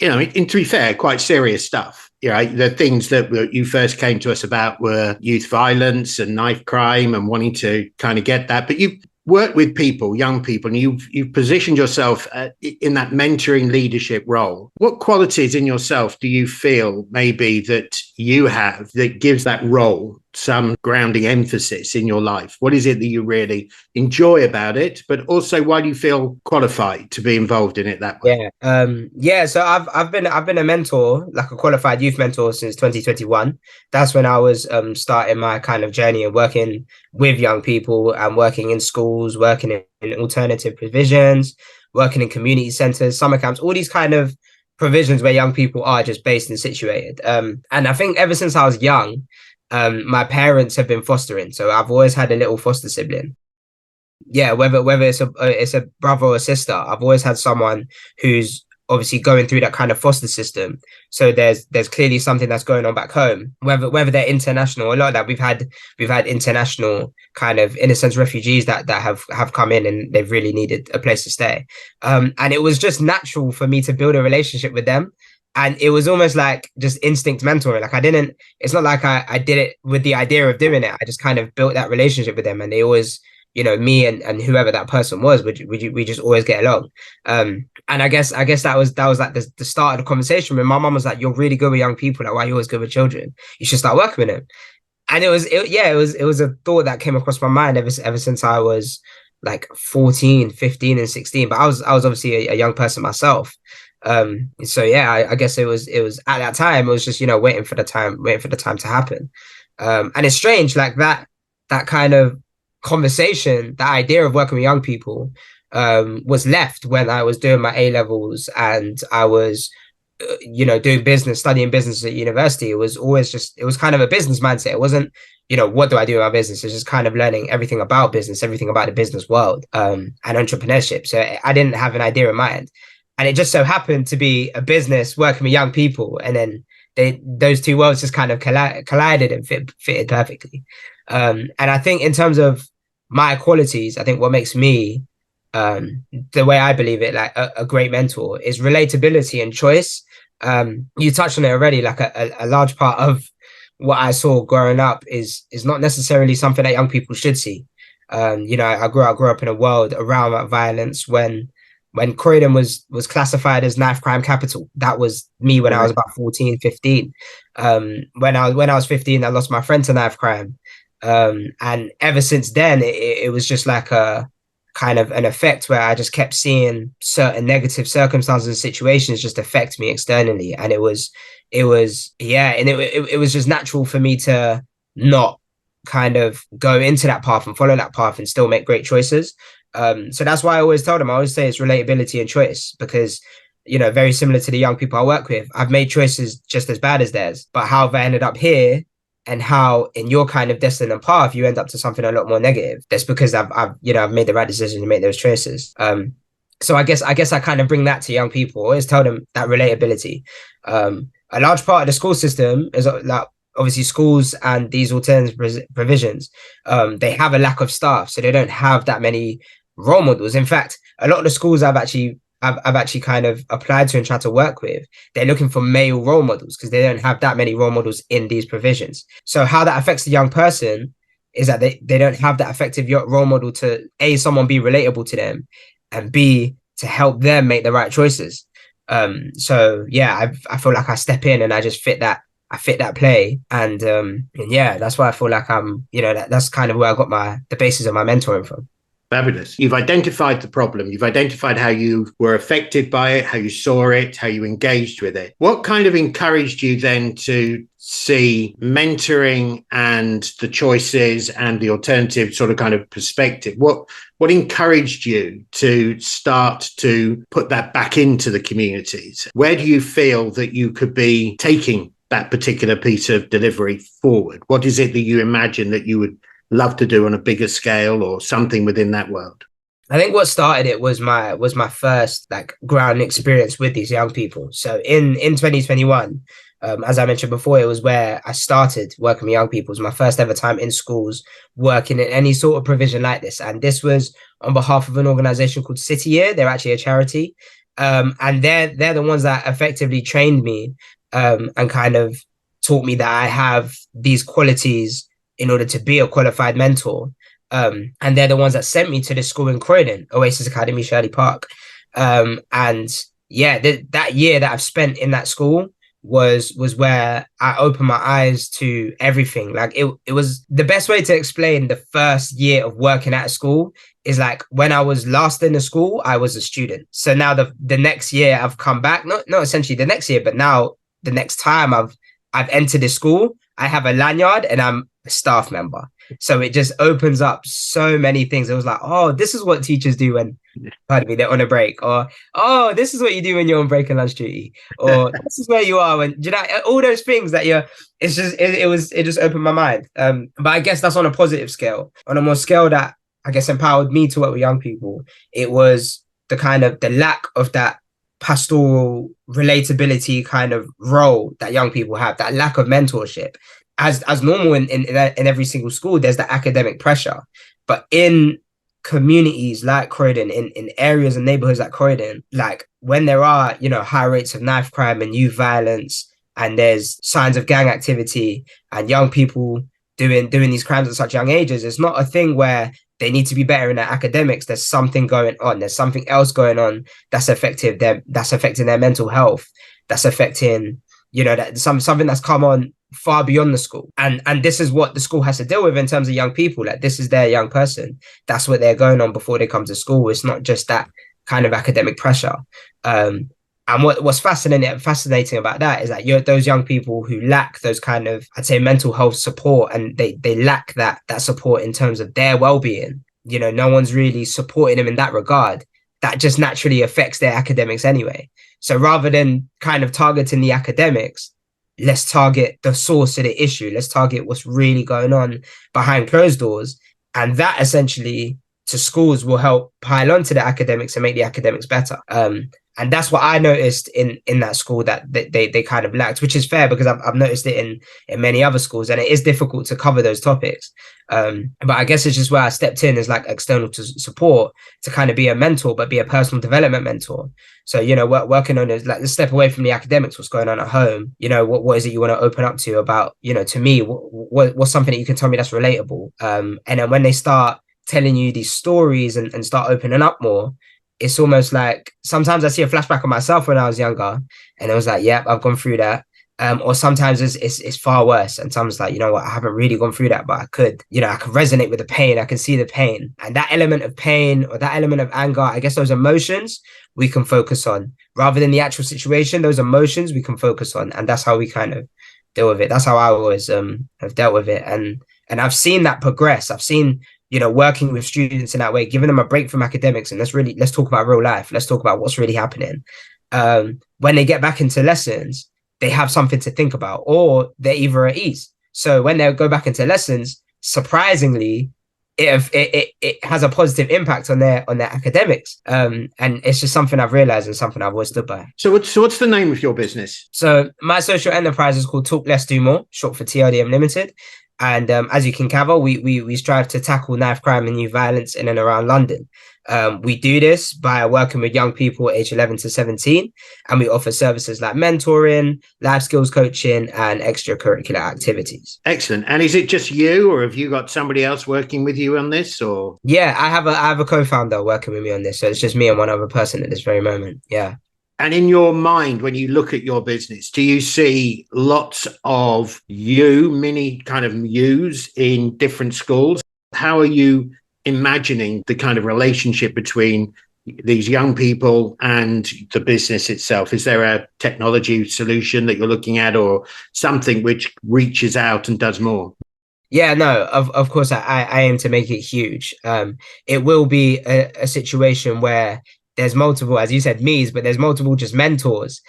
to be fair, quite serious stuff. The things that you first came to us about were youth violence and knife crime and wanting to kind of get that. But you've worked with people, young people, and you've positioned yourself in that mentoring leadership role. What qualities in yourself do you feel maybe that you have that gives that role some grounding emphasis in your life? What is it that you really enjoy about it, but also why do you feel qualified to be involved in it that way? Yeah. So I've been a mentor, like a qualified youth mentor, since 2021. That's when I was starting my kind of journey of working with young people and working in schools, working in alternative provisions, working in community centers, summer camps, all these kind of provisions where young people are just based and situated. And I think ever since I was young, my parents have been fostering, so I've always had a little foster sibling. Yeah, whether it's a brother or a sister, I've always had someone who's obviously going through that kind of foster system. So there's clearly something that's going on back home. Whether they're international, a lot of that we've had international kind of, in a sense, refugees that have come in and they've really needed a place to stay. And it was just natural for me to build a relationship with them. And it was almost like just instinct mentoring. Like it's not like I did it with the idea of doing it. I just kind of built that relationship with them, and they always, me and whoever that person was, we just always get along. And I guess that was like the start of the conversation when my mum was like, "You're really good with young people. Like, why are you always good with children? You should start working with them." And it was a thought that came across my mind ever since I was like 14, 15 and 16. But I was obviously a young person myself. So yeah, I guess it was at that time, it was just, waiting for the time to happen. And it's strange, like that kind of conversation, the idea of working with young people, was left when I was doing my A levels and I was, studying business at university. It was kind of a business mindset. It wasn't, what do I do with my business? It's just kind of learning everything about business, everything about the business world, and entrepreneurship. So I didn't have an idea in mind. And it just so happened to be a business working with young people. And then those two worlds just kind of collided and fitted perfectly. And I think in terms of my qualities, I think what makes me, the way I believe it, like a great mentor, is relatability and choice. You touched on it already, like a large part of what I saw growing up is not necessarily something that young people should see. I grew up in a world around that violence when Croydon was classified as knife crime capital. That was me when I was about 14, 15. When I was 15, I lost my friend to knife crime. And ever since then, it was just like a kind of an effect where I just kept seeing certain negative circumstances and situations just affect me externally. And it was just natural for me to not kind of go into that path and follow that path and still make great choices. So that's why I always tell them, I always say it's relatability and choice, because, very similar to the young people I work with, I've made choices just as bad as theirs, but how have I ended up here and how in your kind of destiny and path, you end up to something a lot more negative. That's because I've made the right decision to make those choices. So I guess I kind of bring that to young people, always tell them that relatability. A large part of the school system is like, obviously schools and these alternative provisions, they have a lack of staff, so they don't have that many role models. In fact, a lot of the schools I've actually kind of applied to and tried to work with, they're looking for male role models because they don't have that many role models in these provisions. So how that affects the young person is that they don't have that effective role model to A, someone be relatable to them, and B, to help them make the right choices. So yeah, I feel like I step in and I just fit that play, and yeah, that's why I feel like I'm, that's kind of where I got the basis of my mentoring from. Fabulous. You've identified the problem. You've identified how you were affected by it, how you saw it, how you engaged with it. What kind of encouraged you then to see mentoring and the choices and the alternative sort of kind of perspective? What encouraged you to start to put that back into the communities? Where do you feel that you could be taking that particular piece of delivery forward? What is it that you imagine that you would love to do on a bigger scale or something within that world? I think what started it was my first like ground experience with these young people. So in 2021, as I mentioned before, it was where I started working with young people. It was my first ever time in schools working in any sort of provision like this. And this was on behalf of an organization called City Year. They're actually a charity. And they're the ones that effectively trained me and kind of taught me that I have these qualities in order to be a qualified mentor. And they're the ones that sent me to the school in Croydon, Oasis Academy, Shirley Park. And yeah, that year that I've spent in that school was where I opened my eyes to everything. Like it was the best way to explain the first year of working at a school is like when I was last in the school, I was a student. So now the next year I've come back, not essentially the next year, but now the next time I've entered the school, I have a lanyard and I'm a staff member. So it just opens up so many things. It was like, oh, this is what teachers do when, pardon me, they're on a break, or oh, this is what you do when you're on break and lunch duty, or this is where you are when, all those things that it just opened my mind. But I guess that's on a positive scale. On a more scale that I guess empowered me to work with young people, it was the lack of that pastoral relatability kind of role that young people have, that lack of mentorship. As normal in every single school, there's the academic pressure. But in communities like Croydon, in areas and neighborhoods like Croydon, like when there are, high rates of knife crime and youth violence, and there's signs of gang activity and young people doing these crimes at such young ages, it's not a thing where they need to be better in their academics. There's something going on. There's something else going on that's affecting their mental health. That's affecting, that something that's come on far beyond the school. And this is what the school has to deal with in terms of young people. Like this is their young person. That's what they're going on before they come to school. It's not just that kind of academic pressure. And what's fascinating about that is that those young people who lack those kind of, I'd say, mental health support, and they lack that support in terms of their well-being. No one's really supporting them in that regard. That just naturally affects their academics anyway. So rather than kind of targeting the academics, let's target the source of the issue. Let's target what's really going on behind closed doors. And that essentially to schools will help pile onto the academics and make the academics better. And that's what I noticed in that school that they kind of lacked, which is fair because I've noticed it in many other schools, and it is difficult to cover those topics. But I guess it's just where I stepped in as like external support to kind of be a mentor, but be a personal development mentor. So, working on those, like, let's step away from the academics, what's going on at home. What is it you want to open up to about, to me, what's something that you can tell me that's relatable? And then when they start telling you these stories and start opening up more, it's almost like sometimes I see a flashback of myself when I was younger, and it was like, yep, I've gone through that. Or sometimes it's far worse. And sometimes like, I haven't really gone through that, but I could resonate with the pain. I can see the pain, and that element of pain or that element of anger, I guess those emotions we can focus on rather than the actual situation. Those emotions we can focus on. And that's how we kind of deal with it. That's how I always have dealt with it. And I've seen that progress. I've seen, working with students in that way, giving them a break from academics, and let's talk about real life. Let's talk about what's really happening. When they get back into lessons, they have something to think about, or they're either at ease. So when they go back into lessons, surprisingly, it has a positive impact on their academics. And it's just something I've realized and something I've always stood by. So what's the name of your business? So my social enterprise is called Talk Less Do More, short for TLDM Limited. And as you can gather, we strive to tackle knife crime and youth violence in and around London. We do this by working with young people aged 11 to 17, and we offer services like mentoring, life skills coaching, and extracurricular activities. Excellent. And is it just you, or have you got somebody else working with you on this? Or yeah, I have a co-founder working with me on this, so it's just me and one other person at this very moment. Yeah. And in your mind, when you look at your business, do you see lots of mini kind of yous in different schools? How are you imagining the kind of relationship between these young people and the business itself? Is there a technology solution that you're looking at, or something which reaches out and does more? Yeah, no, of course, I aim to make it huge. It will be a situation where there's multiple, as you said, me's, but there's multiple just mentors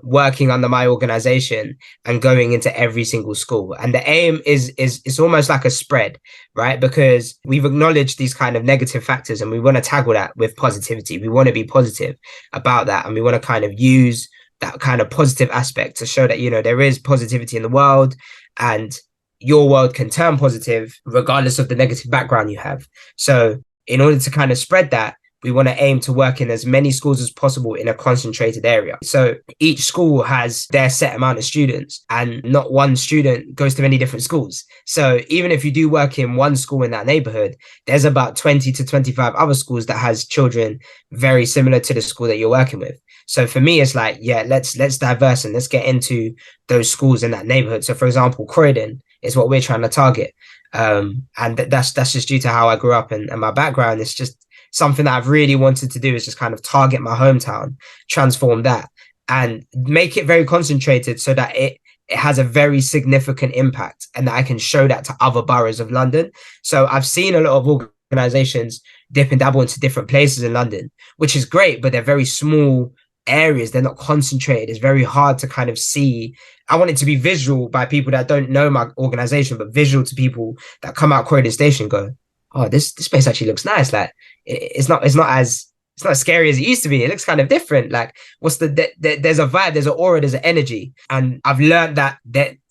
working under my organization and going into every single school. And the aim is it's almost like a spread, right? Because we've acknowledged these kind of negative factors and we want to tackle that with positivity. We want to be positive about that. And we want to kind of use that kind of positive aspect to show that, you know, there is positivity in the world and your world can turn positive regardless of the negative background you have. So in order to kind of spread that, we want to aim to work in as many schools as possible in a concentrated area. So each school has their set amount of students and not one student goes to many different schools. So even if you do work in one school in that neighborhood, there's about 20 to 25 other schools that has children very similar to the school that you're working with. So for me, it's like, yeah, let's diverse and let's get into those schools in that neighborhood. So for example, Croydon is what we're trying to target. And that's just due to how I grew up and my background. It's just something that I've really wanted to do is just kind of target my hometown, transform that and make it very concentrated so that it has a very significant impact and that I can show that to other boroughs of London. So I've seen a lot of organizations dip and dabble into different places in London, which is great, but they're very small areas. They're not concentrated. It's very hard to kind of see. I want it to be visual by people that don't know my organization, but visual to people that come out Croydon Station and go, oh, this space actually looks nice. Like it's not as scary as it used to be. It looks kind of different. Like there's a vibe, there's an aura, there's an energy. And I've learned that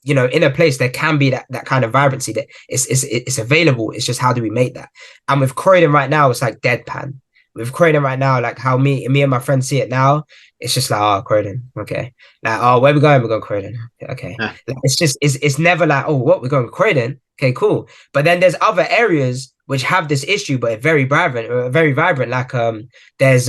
you know, in a place there can be that kind of vibrancy that it's available. It's just how do we make that? And with Croydon right now, it's like deadpan. With Croydon right now, like how me and my friends see it now, it's just like, oh, Croydon, okay. Like, oh, where we going? We're going Croydon. Okay. Like, it's never like, oh, what, we're going Croydon? Okay, cool. But then there's other areas which have this issue, but very vibrant. Like there's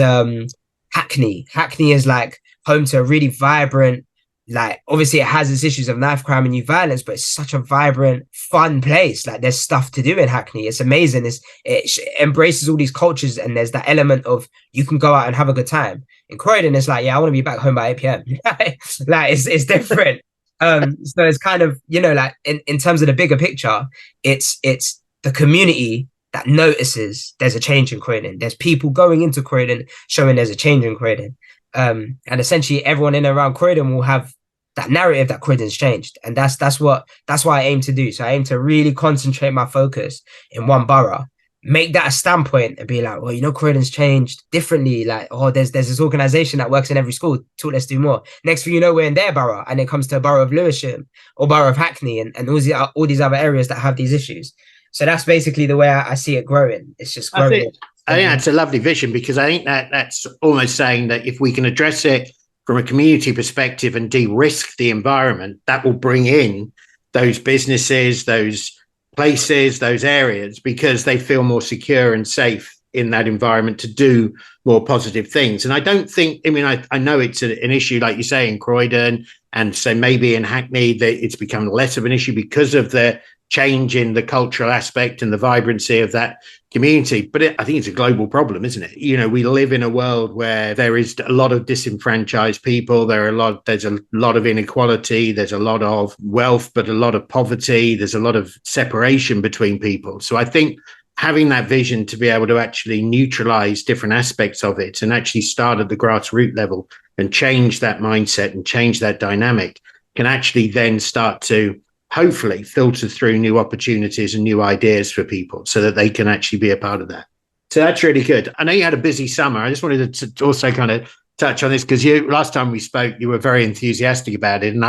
Hackney. Hackney is like home to a really vibrant, like obviously it has its issues of knife crime and youth violence, but it's such a vibrant, fun place. Like there's stuff to do in Hackney. It's amazing. It embraces all these cultures and there's that element of you can go out and have a good time. In Croydon, it's like, yeah, I want to be back home by 8 p.m. Like it's different. So it's kind of, you know, like in terms of the bigger picture, it's the community that notices there's a change in Croydon. There's people going into Croydon showing there's a change in Croydon. And essentially everyone in and around Croydon will have that narrative that Croydon's changed. And that's what I aim to do. So I aim to really concentrate my focus in one borough, make that a standpoint and be like, well, you know, Croydon's changed differently. Like, oh, there's this organization that works in every school. Talk, let's do more. Next thing you know, we're in their borough and it comes to a borough of Lewisham or borough of Hackney and all these other areas that have these issues. So that's basically the way I see it growing. It's just growing. I think that's a lovely vision, because I think that's almost saying that if we can address it from a community perspective and de-risk the environment, that will bring in those businesses, those places, those areas, because they feel more secure and safe in that environment to do more positive things. And I don't think, I mean, I know it's an issue, like you say, in Croydon, and so maybe in Hackney, that it's become less of an issue because of the change in the cultural aspect and the vibrancy of that community. But I think it's a global problem, isn't it? You know, we live in a world where there is a lot of disenfranchised people. There's a lot of inequality. There's a lot of wealth, but a lot of poverty. There's a lot of separation between people. So I think having that vision to be able to actually neutralize different aspects of it and actually start at the grassroots level and change that mindset and change that dynamic can actually then start to hopefully filter through new opportunities and new ideas for people so that they can actually be a part of that. So that's really good. I know you had a busy summer. I just wanted to also kind of touch on this because last time we spoke, you were very enthusiastic about it. And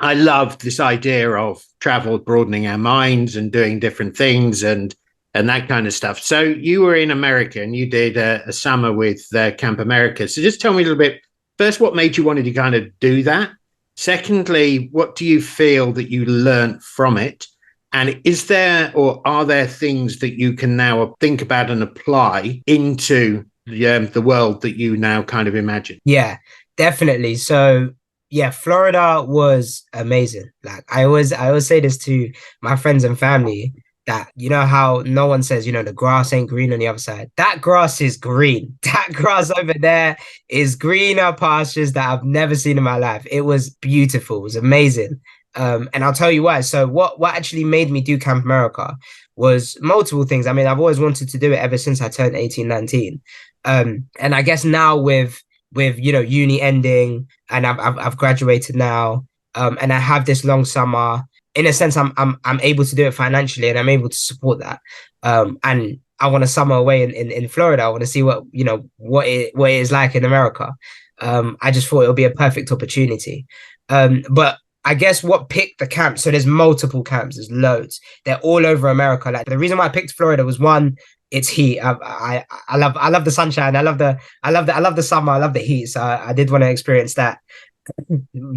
I loved this idea of travel, broadening our minds and doing different things and that kind of stuff. So you were in America and you did a summer with Camp America. So just tell me a little bit, first, what made you want to kind of do that? Secondly, what do you feel that you learned from it? And is there or are there things that you can now think about and apply into the world that you now kind of imagine? Yeah, definitely. So yeah, Florida was amazing. Like I always say this to my friends and family, that you know how no one says, you know, the grass ain't green on the other side. That grass is green. That grass over there is greener pastures that I've never seen in my life. It was beautiful. It was amazing. And I'll tell you why. So what actually made me do Camp America was multiple things. I mean, I've always wanted to do it ever since I turned 18, 19. And I guess now with you know, uni ending and I've graduated now, and I have this long summer. In a sense, I'm able to do it financially and I'm able to support that. And I want to summer away in Florida. I want to see what, you know, what it is like in America. I just thought it would be a perfect opportunity. But I guess what picked the camp. So there's multiple camps. There's loads. They're all over America. Like the reason why I picked Florida was, one, it's heat. I love the sunshine. I love the summer. I love the heat. So I did want to experience that.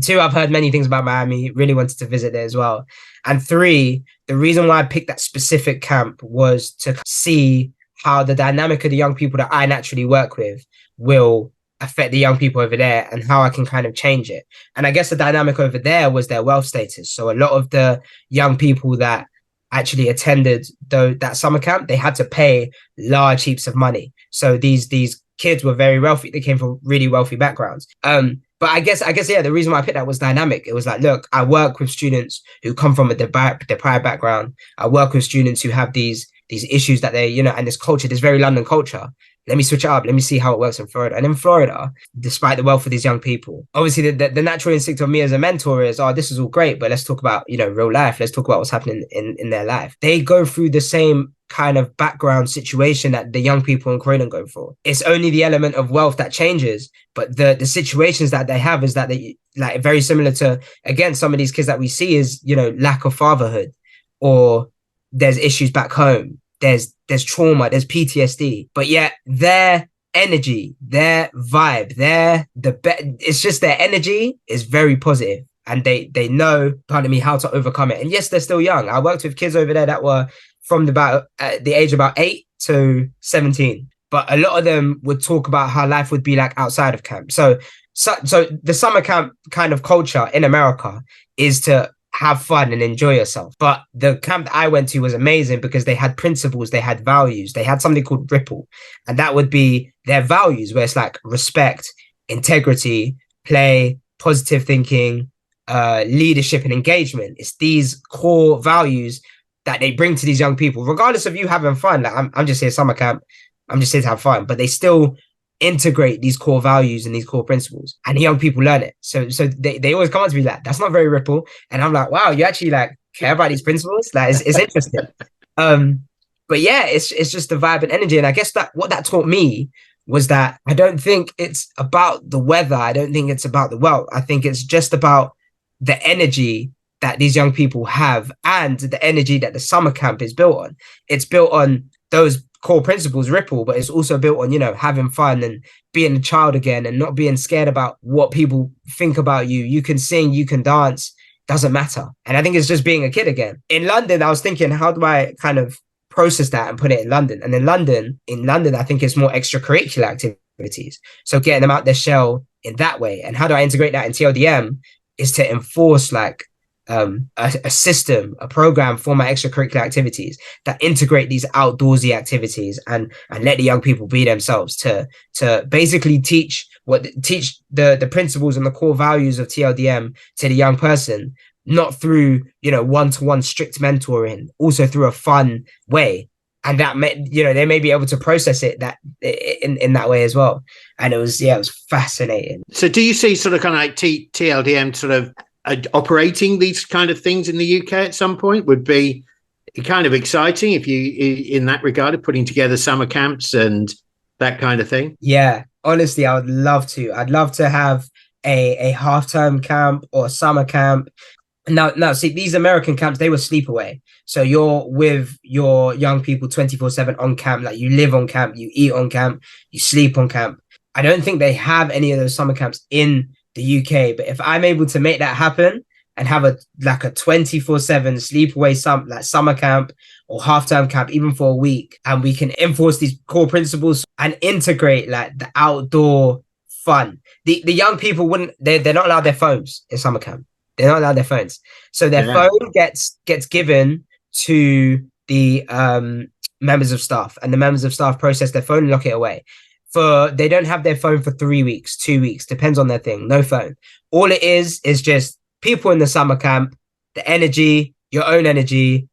2, I've heard many things about Miami, really wanted to visit there as well. And 3, the reason why I picked that specific camp was to see how the dynamic of the young people that I naturally work with will affect the young people over there and how I can kind of change it. And I guess the dynamic over there was their wealth status. So a lot of the young people that actually attended that summer camp, they had to pay large heaps of money. So these kids were very wealthy. They came from really wealthy backgrounds. But I guess, yeah, the reason why I picked that was dynamic. It was like, look, I work with students who come from a deprived background. I work with students who have these issues that they, you know, and this culture, this very London culture. Let me switch it up. Let me see how it works in Florida. And in Florida, despite the wealth of these young people, obviously the natural instinct of me as a mentor is, oh, this is all great, but let's talk about, you know, real life. Let's talk about what's happening in their life. They go through the same kind of background situation that the young people in Croydon go for. It's only the element of wealth that changes, but the situations that they have is that they, like, very similar to, again, some of these kids that we see is, you know, lack of fatherhood, or there's issues back home. There's trauma, there's PTSD, but yet their energy, their vibe, it's just their energy is very positive, and they know, pardon me, how to overcome it. And yes, they're still young. I worked with kids over there that were from the age of about 8 to 17, but a lot of them would talk about how life would be like outside of camp. So the summer camp kind of culture in America is to have fun and enjoy yourself. But the camp that I went to was amazing because they had principles, they had values, they had something called Ripple. And that would be their values, where it's like respect, integrity, play, positive thinking, leadership and engagement. It's these core values that they bring to these young people, regardless of you having fun. Like I'm just here summer camp, I'm just here to have fun, but they still integrate these core values and these core principles, and the young people learn it. So they always come up to me like, that's not very Ripple. And I'm like, wow, you actually like care about these principles? Like it's interesting. But yeah, it's just the vibe and energy. And I guess that what that taught me was that I don't think it's about the weather. I don't think it's about the wealth. I think it's just about the energy that these young people have and the energy that the summer camp is built on. It's built on those core principles, Ripple, but it's also built on, you know, having fun and being a child again and not being scared about what people think about you. You can sing, you can dance, doesn't matter. And I think it's just being a kid again. In London, I was thinking, how do I kind of process that and put it in London? And in London, I think it's more extracurricular activities. So getting them out their shell in that way. And how do I integrate that in TLDM is to enforce like a system, a program for my extracurricular activities that integrate these outdoorsy activities and let the young people be themselves, to basically teach the principles and the core values of TLDM to the young person, not through, you know, one-to-one strict mentoring, also through a fun way. And that they may be able to process it that in that way as well. And it was fascinating. So do you see sort of kind of like TLDM sort of operating these kind of things in the UK at some point would be kind of exciting if you, in that regard, of putting together summer camps and that kind of thing. Yeah, honestly, I would love to. I'd love to have a half-term camp or summer camp. Now, see, these American camps, they were sleepaway. So you're with your young people 24/7 on camp. Like, you live on camp, you eat on camp, you sleep on camp. I don't think they have any of those summer camps in the UK. But if I'm able to make that happen and have a 24/7 sleepaway summer camp or half-term camp, even for a week, and we can enforce these core principles and integrate like the outdoor fun. The young people they're not allowed their phones in summer camp. They're not allowed their phones. So their phone gets given to the members of staff, and the members of staff process their phone and lock it away. They don't have their phone for 3 weeks, 2 weeks, depends on their thing. No phone. All it is just people in the summer camp, the energy, your own energy,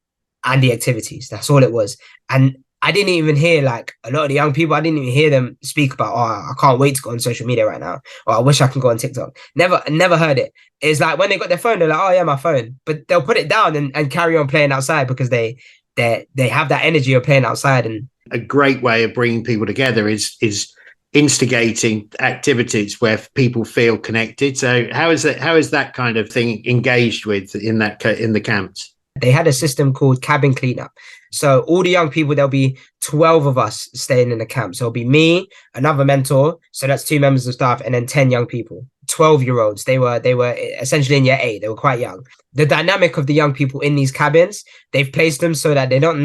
and the activities. That's all it was. And I didn't even hear, like, a lot of the young people, I didn't even hear them speak about, I can't wait to go on social media right now, or I wish I can go on TikTok. Never heard it. It's like when they got their phone, they're like, oh yeah, my phone. But they'll put it down and carry on playing outside because they have that energy of playing outside. And a great way of bringing people together is instigating activities where people feel connected. So how is that kind of thing engaged with in the camps? They had a system called cabin cleanup. So all the young people, there'll be 12 of us staying in the camp. So it'll be me, another mentor. So that's 2 members of staff, and then 10 young people, 12-year-olds. They were essentially in year 8. They were quite young. The dynamic of the young people in these cabins, they've placed them so that they're not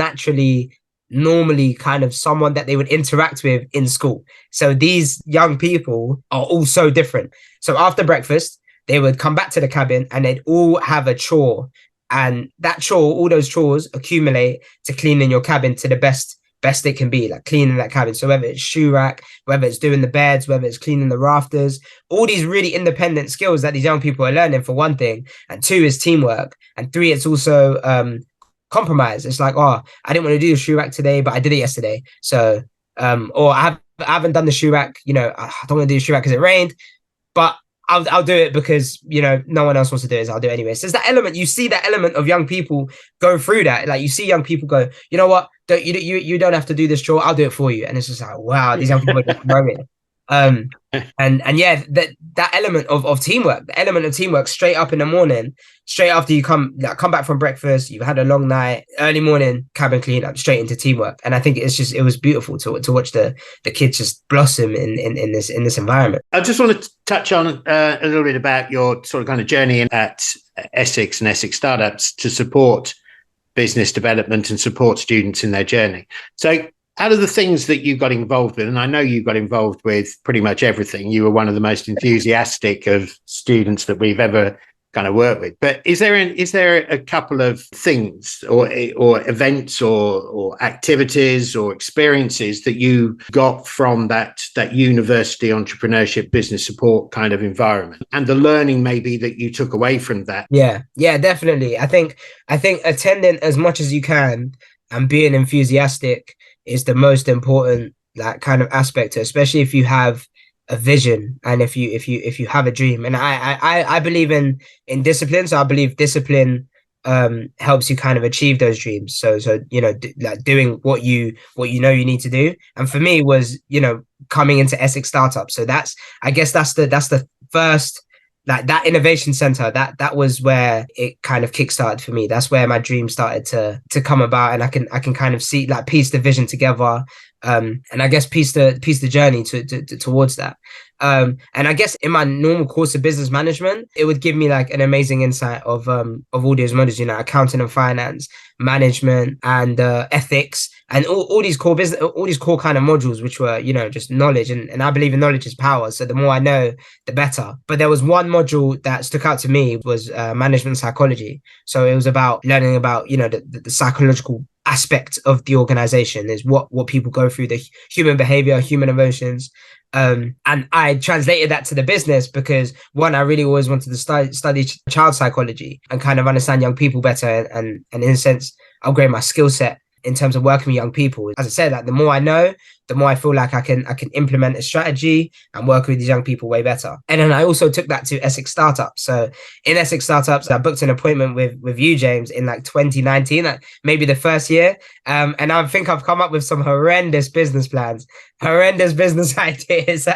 normally kind of someone that they would interact with in school. So these young people are all so different. So after breakfast, they would come back to the cabin and they'd all have a chore. And that chore, all those chores accumulate to cleaning your cabin to the best it can be, like cleaning that cabin. So whether it's shoe rack, whether it's doing the beds, whether it's cleaning the rafters, all these really independent skills that these young people are learning, for one thing. And 2 is teamwork. And 3, it's also compromise. It's like, oh, I didn't want to do the shoe rack today, but I did it yesterday. So, or I haven't done the shoe rack, I don't want to do the shoe rack because it rained, but I'll do it because, no one else wants to do it, so I'll do it anyway. So there's that element, you see that element of young people go through that. Like, you see young people go, you know what, you don't have to do this chore, I'll do it for you. And it's just like, wow, these young people are just growing. And yeah, that element of teamwork, the element of teamwork straight up in the morning, straight after you come back from breakfast, you've had a long night, early morning cabin cleanup, straight into teamwork. And I think it was beautiful to watch the kids just blossom in this environment. I just want to touch on a little bit about your sort of kind of journey at Essex and Essex Startups to support business development and support students in their journey. So out of the things that you got involved with, and I know you got involved with pretty much everything, you were one of the most enthusiastic of students that we've ever kind of worked with. But is there a couple of things or events or activities or experiences that you got from that university entrepreneurship business support kind of environment, and the learning maybe that you took away from that? Yeah, definitely. I think attending as much as you can and being enthusiastic is the most important kind of aspect, especially if you have a vision and if you have a dream. And I believe in discipline. So I believe discipline helps you kind of achieve those dreams. So doing what you you need to do. And for me was coming into Essex Startup. So that's the first, that innovation center, that was where it kind of kickstarted for me. That's where my dream started to come about, and I can kind of see, piece the vision together, and I guess piece the journey towards that. And I guess in my normal course of business management, it would give me an amazing insight of all these modules, accounting and finance, management, and ethics, and all these core business, all these core kind of modules, which were just knowledge, and I believe in knowledge is power. So the more I know, the better. But there was one module that stuck out to me, was management psychology. So it was about learning about the psychological aspect of the organization, is what people go through, the human behavior, human emotions. And I translated that to the business because, one, I really always wanted to study child psychology and kind of understand young people better, and in a sense upgrade my skill set in terms of working with young people. As I said, like the more I know, the more I feel like I can implement a strategy and work with these young people way better. And then I also took that to Essex Startups. So in Essex Startups, I booked an appointment with you, James, in like 2019, like maybe the first year. And I think I've come up with some horrendous business plans, horrendous business ideas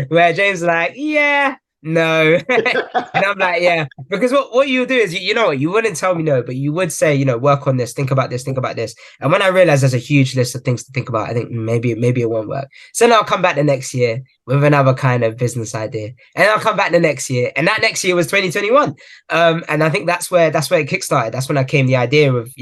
where James is like, yeah, no. And I'm like, yeah, because what you do is, you know what, you wouldn't tell me no, but you would say, work on this, think about this, think about this. And when I realized there's a huge list of things to think about, I think maybe it won't work. So then I'll come back the next year with another kind of business idea. And I'll come back the next year. And that next year was 2021. And I think that's where it kickstarted. That's when I came the idea of,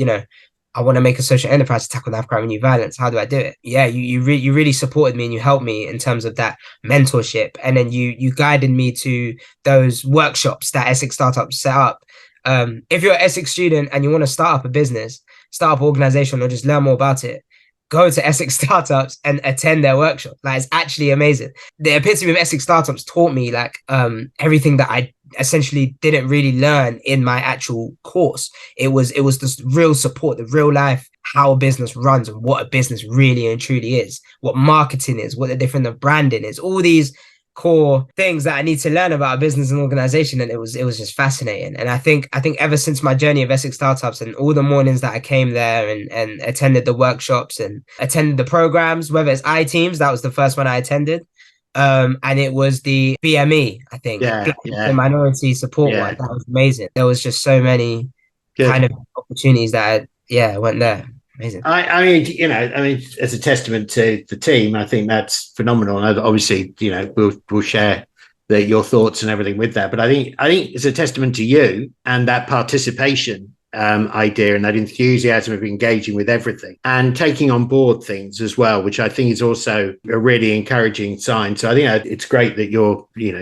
I want to make a social enterprise to tackle knife crime and youth violence. How do I do it? Yeah, you really supported me and you helped me in terms of that mentorship. And then you guided me to those workshops that Essex Startups set up. If you're an Essex student and you want to start up a business, start up an organization, or just learn more about it, go to Essex Startups and attend their workshop. Like, it's actually amazing. The epitome of Essex Startups taught me like everything that I essentially didn't really learn in my actual course. It was this real support, the real life, how a business runs and what a business really and truly is, what marketing is, what the difference of branding is, all these core things that I need to learn about a business and organization. And it was just fascinating. And I think ever since my journey of Essex Startups and all the mornings that I came there and attended the workshops and attended the programs, whether it's iTeams, that was the first one I attended. And it was the BME, I think, the minority support one. That was amazing. There was just so many kind of opportunities that I went there. Amazing. I mean, as a testament to the team, I think that's phenomenal. And obviously, we'll share your thoughts and everything with that. But I think it's a testament to you and that participation idea and that enthusiasm of engaging with everything and taking on board things as well, which I think is also a really encouraging sign. So I think it's great that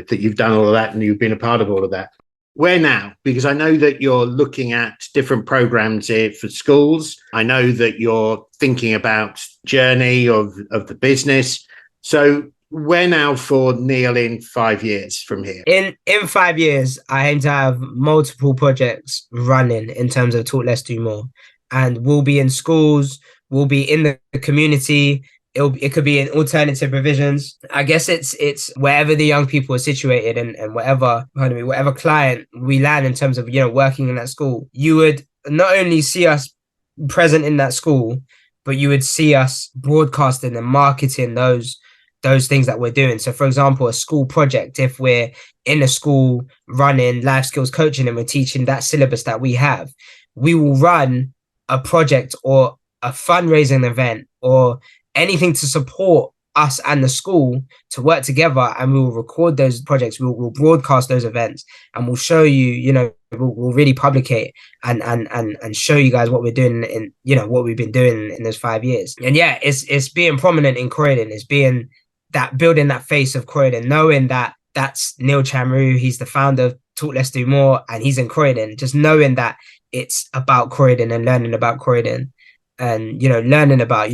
that you've done all of that and you've been a part of all of that. Where now? Because I know that you're looking at different programs here for schools. I know that you're thinking about journey of the business. So where now for Neil in 5 years from here? In 5 years, I aim to have multiple projects running in terms of Talk Less, Do More. And we'll be in schools, we'll be in the community. It could be in alternative provisions. I guess it's wherever the young people are situated and whatever client we land in terms of, working in that school. You would not only see us present in that school, but you would see us broadcasting and marketing those things that we're doing. So for example, a school project, if we're in a school running life skills coaching and we're teaching that syllabus that we have, we will run a project or a fundraising event or anything to support us and the school to work together, and we will record those projects. We'll broadcast those events, and we'll show you, we'll really publicate and show you guys what we're doing in, what we've been doing in those 5 years. And yeah, it's being prominent in Croydon. It's being that, building that face of Croydon, knowing that that's Neil Chamroo. He's the founder of Talk Less Do More, and he's in Croydon. Just knowing that it's about Croydon and learning about Croydon. And learning about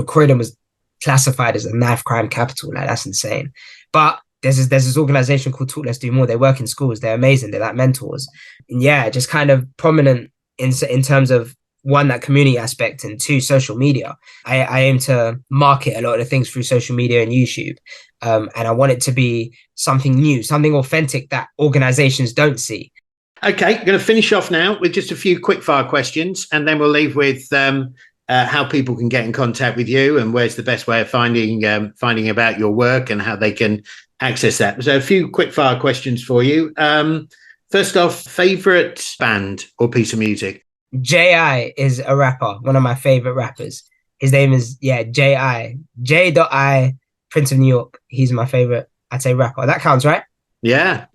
Croydon was classified as a knife crime capital. Like, that's insane. But there's this organization called Talk Less Do More. They work in schools. They're amazing. They're like mentors. And yeah, just kind of prominent in terms of, one, that community aspect, and two, social media. I aim to market a lot of things through social media and YouTube. And I want it to be something new, something authentic that organizations don't see. Okay, I'm going to finish off now with just a few quick-fire questions, and then we'll leave with how people can get in contact with you and where's the best way of finding about your work and how they can access that. So a few quick-fire questions for you. First off, favourite band or piece of music? J.I. is a rapper, one of my favourite rappers. His name is, J.I. J.I. Prince of New York. He's my favourite, I'd say, rapper. That counts, right? Yeah.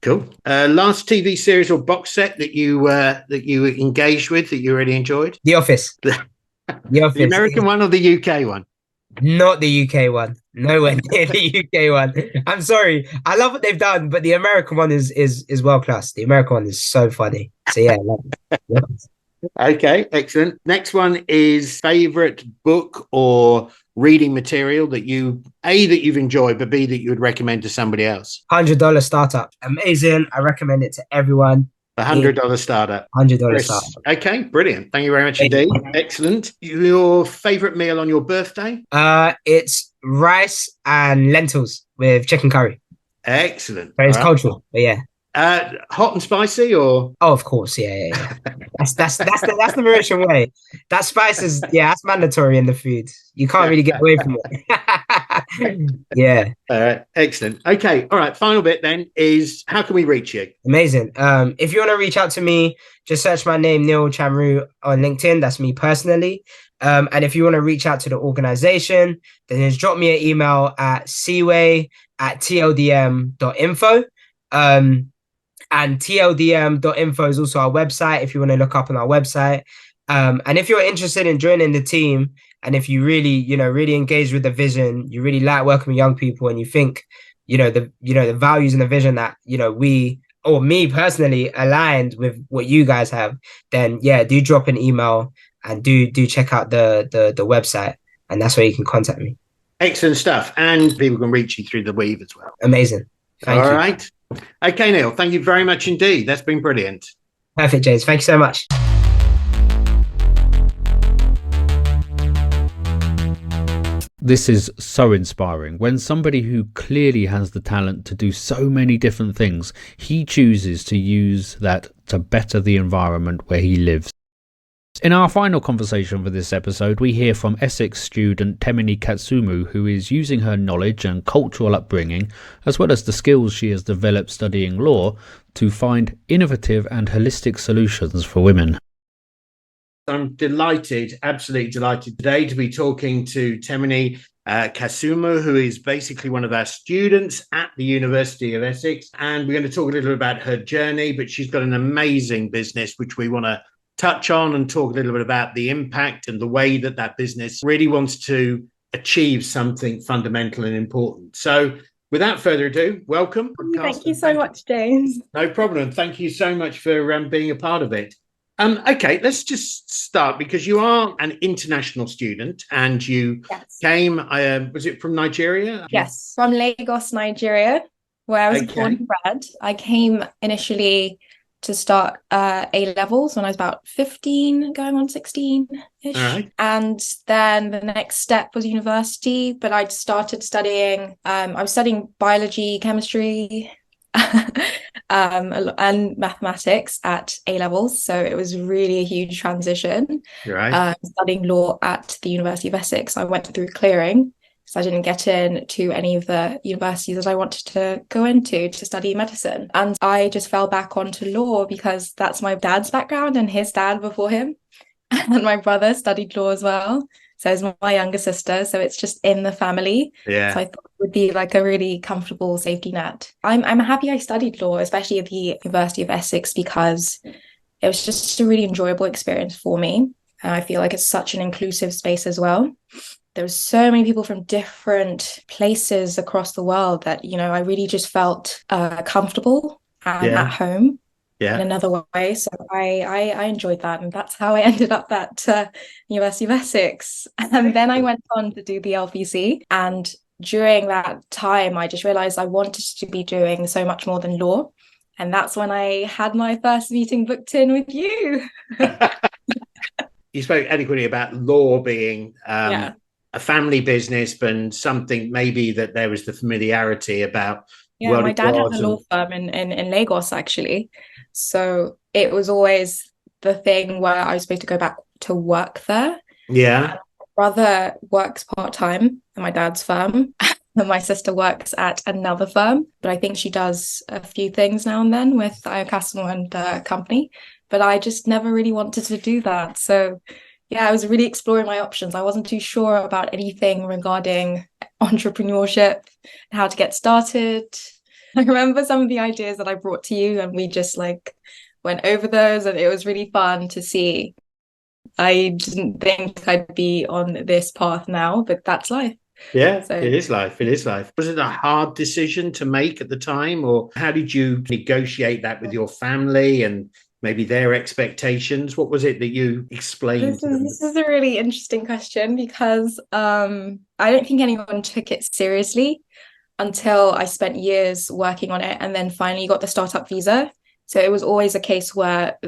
Cool. Last TV series or box set that you engaged with that you really enjoyed? The Office. The Office. The American one or the UK one? Not the UK one. Nowhere near the UK one. I'm sorry. I love what they've done, but the American one is world class. The American one is so funny. So yeah, I love it. Yeah. Okay, excellent. Next one is favorite book or reading material that you've enjoyed, but B, that you would recommend to somebody else. $100 Startup. Amazing. I recommend it to everyone. $100 startup. $100 startup. Okay, brilliant. Thank you very much indeed. Excellent. Your favorite meal on your birthday? It's rice and lentils with chicken curry. Excellent. It's cultural, but yeah. Hot and spicy, or? Oh, of course, yeah. That's the Mauritian way. That spice is, that's mandatory in the food. You can't really get away from it. Yeah. All right, excellent. Okay, all right. Final bit then is, how can we reach you? Amazing. If you want to reach out to me, just search my name, Neil Chamroo, on LinkedIn. That's me personally. And if you want to reach out to the organization, then just drop me an email at seaway@tldm.info. And tldm.info is also our website if you want to look up on our website. And if you're interested in joining the team, and if you really, really engage with the vision, you really like working with young people, and you think, the values and the vision that, we, or me personally, aligned with what you guys have, then do drop an email and do check out the website, and that's where you can contact me. Excellent stuff. And people can reach you through the Weave as well. Amazing. Thank you. All right. Okay, Neil, thank you very much indeed. That's been brilliant. Perfect, James. Thank you so much. This is so inspiring. When somebody who clearly has the talent to do so many different things, he chooses to use that to better the environment where he lives. In our final conversation for this episode, we hear from Essex student Temini Kasumu, who is using her knowledge and cultural upbringing, as well as the skills she has developed studying law, to find innovative and holistic solutions for women. I'm delighted, absolutely delighted today to be talking to Temini Kasumu, who is basically one of our students at the University of Essex. And we're going to talk a little about her journey, but she's got an amazing business, which we want to touch on and talk a little bit about the impact and the way that business really wants to achieve something fundamental and important. So without further ado, welcome. Thank you so much, James. No problem. Thank you so much for being a part of it. Okay, let's just start, because you are an international student and you came, was it from Nigeria? Yes, from Lagos, Nigeria, where I was born and bred. I came initially to start A-levels when I was about 15, going on 16-ish. Right. And then the next step was university, but I'd started studying, I was studying biology, chemistry, and mathematics at A-levels. So it was really a huge transition. Right. Studying law at the University of Essex. I went through clearing, because I didn't get into any of the universities that I wanted to go into to study medicine. And I just fell back onto law because that's my dad's background and his dad before him. And my brother studied law as well. So is my younger sister. So it's just in the family. Yeah. So I thought it would be like a really comfortable safety net. I'm happy I studied law, especially at the University of Essex, because it was just a really enjoyable experience for me. And I feel like it's such an inclusive space as well. There were so many people from different places across the world that, I really just felt comfortable and at home in another way. So I enjoyed that. And that's how I ended up at University of Essex. And then I went on to do the LPC. And during that time, I just realized I wanted to be doing so much more than law. And that's when I had my first meeting booked in with you. You spoke adequately about law being a family business, and something maybe that there was the familiarity about. Yeah, my dad had a law firm in Lagos, actually. So it was always the thing where I was supposed to go back to work there. Yeah. My brother works part-time at my dad's firm. And my sister works at another firm, but I think she does a few things now and then with Kasumu and company. But I just never really wanted to do that. So I was really exploring my options. I wasn't too sure about anything regarding entrepreneurship, how to get started. I remember some of the ideas that I brought to you, and we just went over those, and it was really fun to see. I didn't think I'd be on this path now, but that's life. Yeah, so it is life. It is life. Was it a hard decision to make at the time, or how did you negotiate that with your family and maybe their expectations? What was it that you explained to them? This is a really interesting question, because I don't think anyone took it seriously until I spent years working on it and then finally got the startup visa. So it was always a case where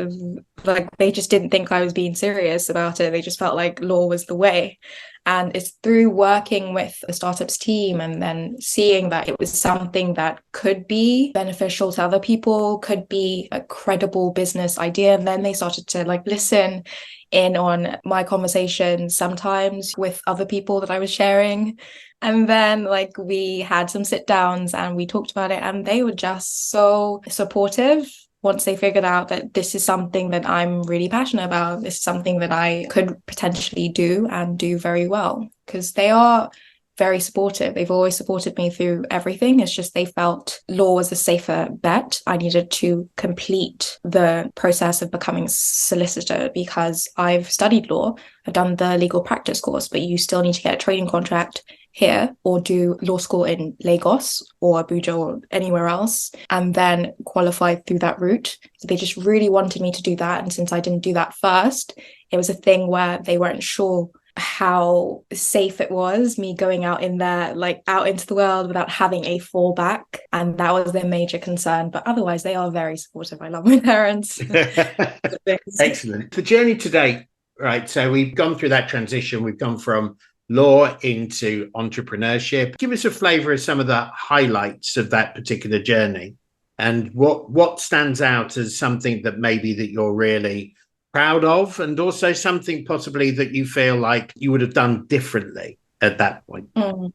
like they just didn't think I was being serious about it. They just felt like law was the way. And it's through working with a startups team and then seeing that it was something that could be beneficial to other people, could be a credible business idea. And then they started to like listen in on my conversations sometimes with other people that I was sharing. And then like we had some sit downs and we talked about it, and they were just so supportive once they figured out that this is something that I'm really passionate about. This is something that I could potentially do and do very well, because they are very supportive. They've always supported me through everything. It's just they felt law was a safer bet. I needed to complete the process of becoming solicitor because I've studied law. I've done the legal practice course, but you still need to get a training contract here or do law school in Lagos or Abuja or anywhere else and then qualify through that route. So they just really wanted me to do that. And since I didn't do that first, it was a thing where they weren't sure how safe it was, me going out in there, like out into the world without having a fallback. And that was their major concern. But otherwise, they are very supportive. I love my parents. Excellent. The journey today, right? So we've gone through that transition. We've gone from law into entrepreneurship. Give us a flavor of some of the highlights of that particular journey and what stands out as something that maybe that you're really proud of, and also something possibly that you feel like you would have done differently at that point.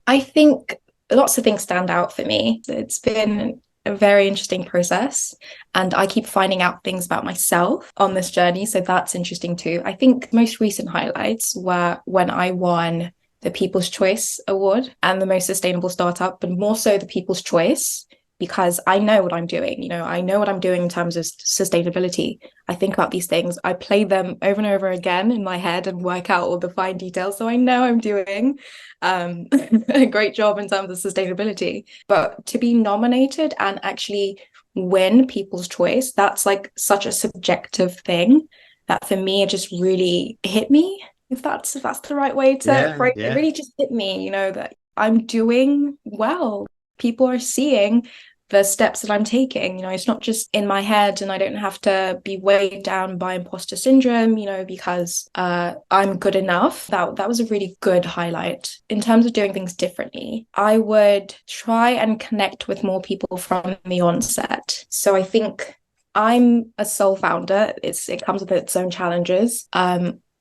I think lots of things stand out for me. It's been a very interesting process, and I keep finding out things about myself on this journey, so that's interesting too. I think most recent highlights were when I won the People's Choice Award and the most sustainable startup, but more so the People's Choice, because I know what I'm doing. You know, I know what I'm doing in terms of sustainability. I think about these things. I play them over and over again in my head and work out all the fine details. So I know I'm doing a great job in terms of sustainability. But to be nominated and actually win People's Choice, that's like such a subjective thing that for me, it just really hit me. If that's the right way to phrase it, it really just hit me, you know, that I'm doing well. People are seeing the steps that I'm taking. You know, it's not just in my head, and I don't have to be weighed down by imposter syndrome, you know, because I'm good enough. That was a really good highlight. In terms of doing things differently, I would try and connect with more people from the onset. So I think I'm a sole founder. It comes with its own challenges.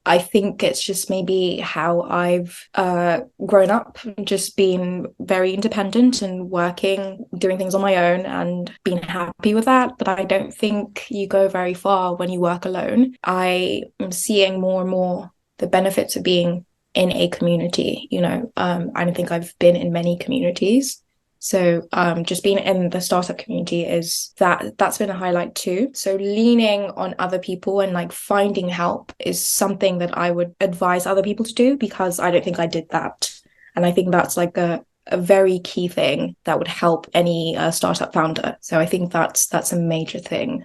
I think it's just maybe how I've grown up, just being very independent and working, doing things on my own and being happy with that. But I don't think you go very far when you work alone. I am seeing more and more the benefits of being in a community. You know, I don't think I've been in many communities. So just being in the startup community that's been a highlight too. So leaning on other people and like finding help is something that I would advise other people to do, because I don't think I did that. And I think that's like a very key thing that would help any startup founder. So I think that's a major thing.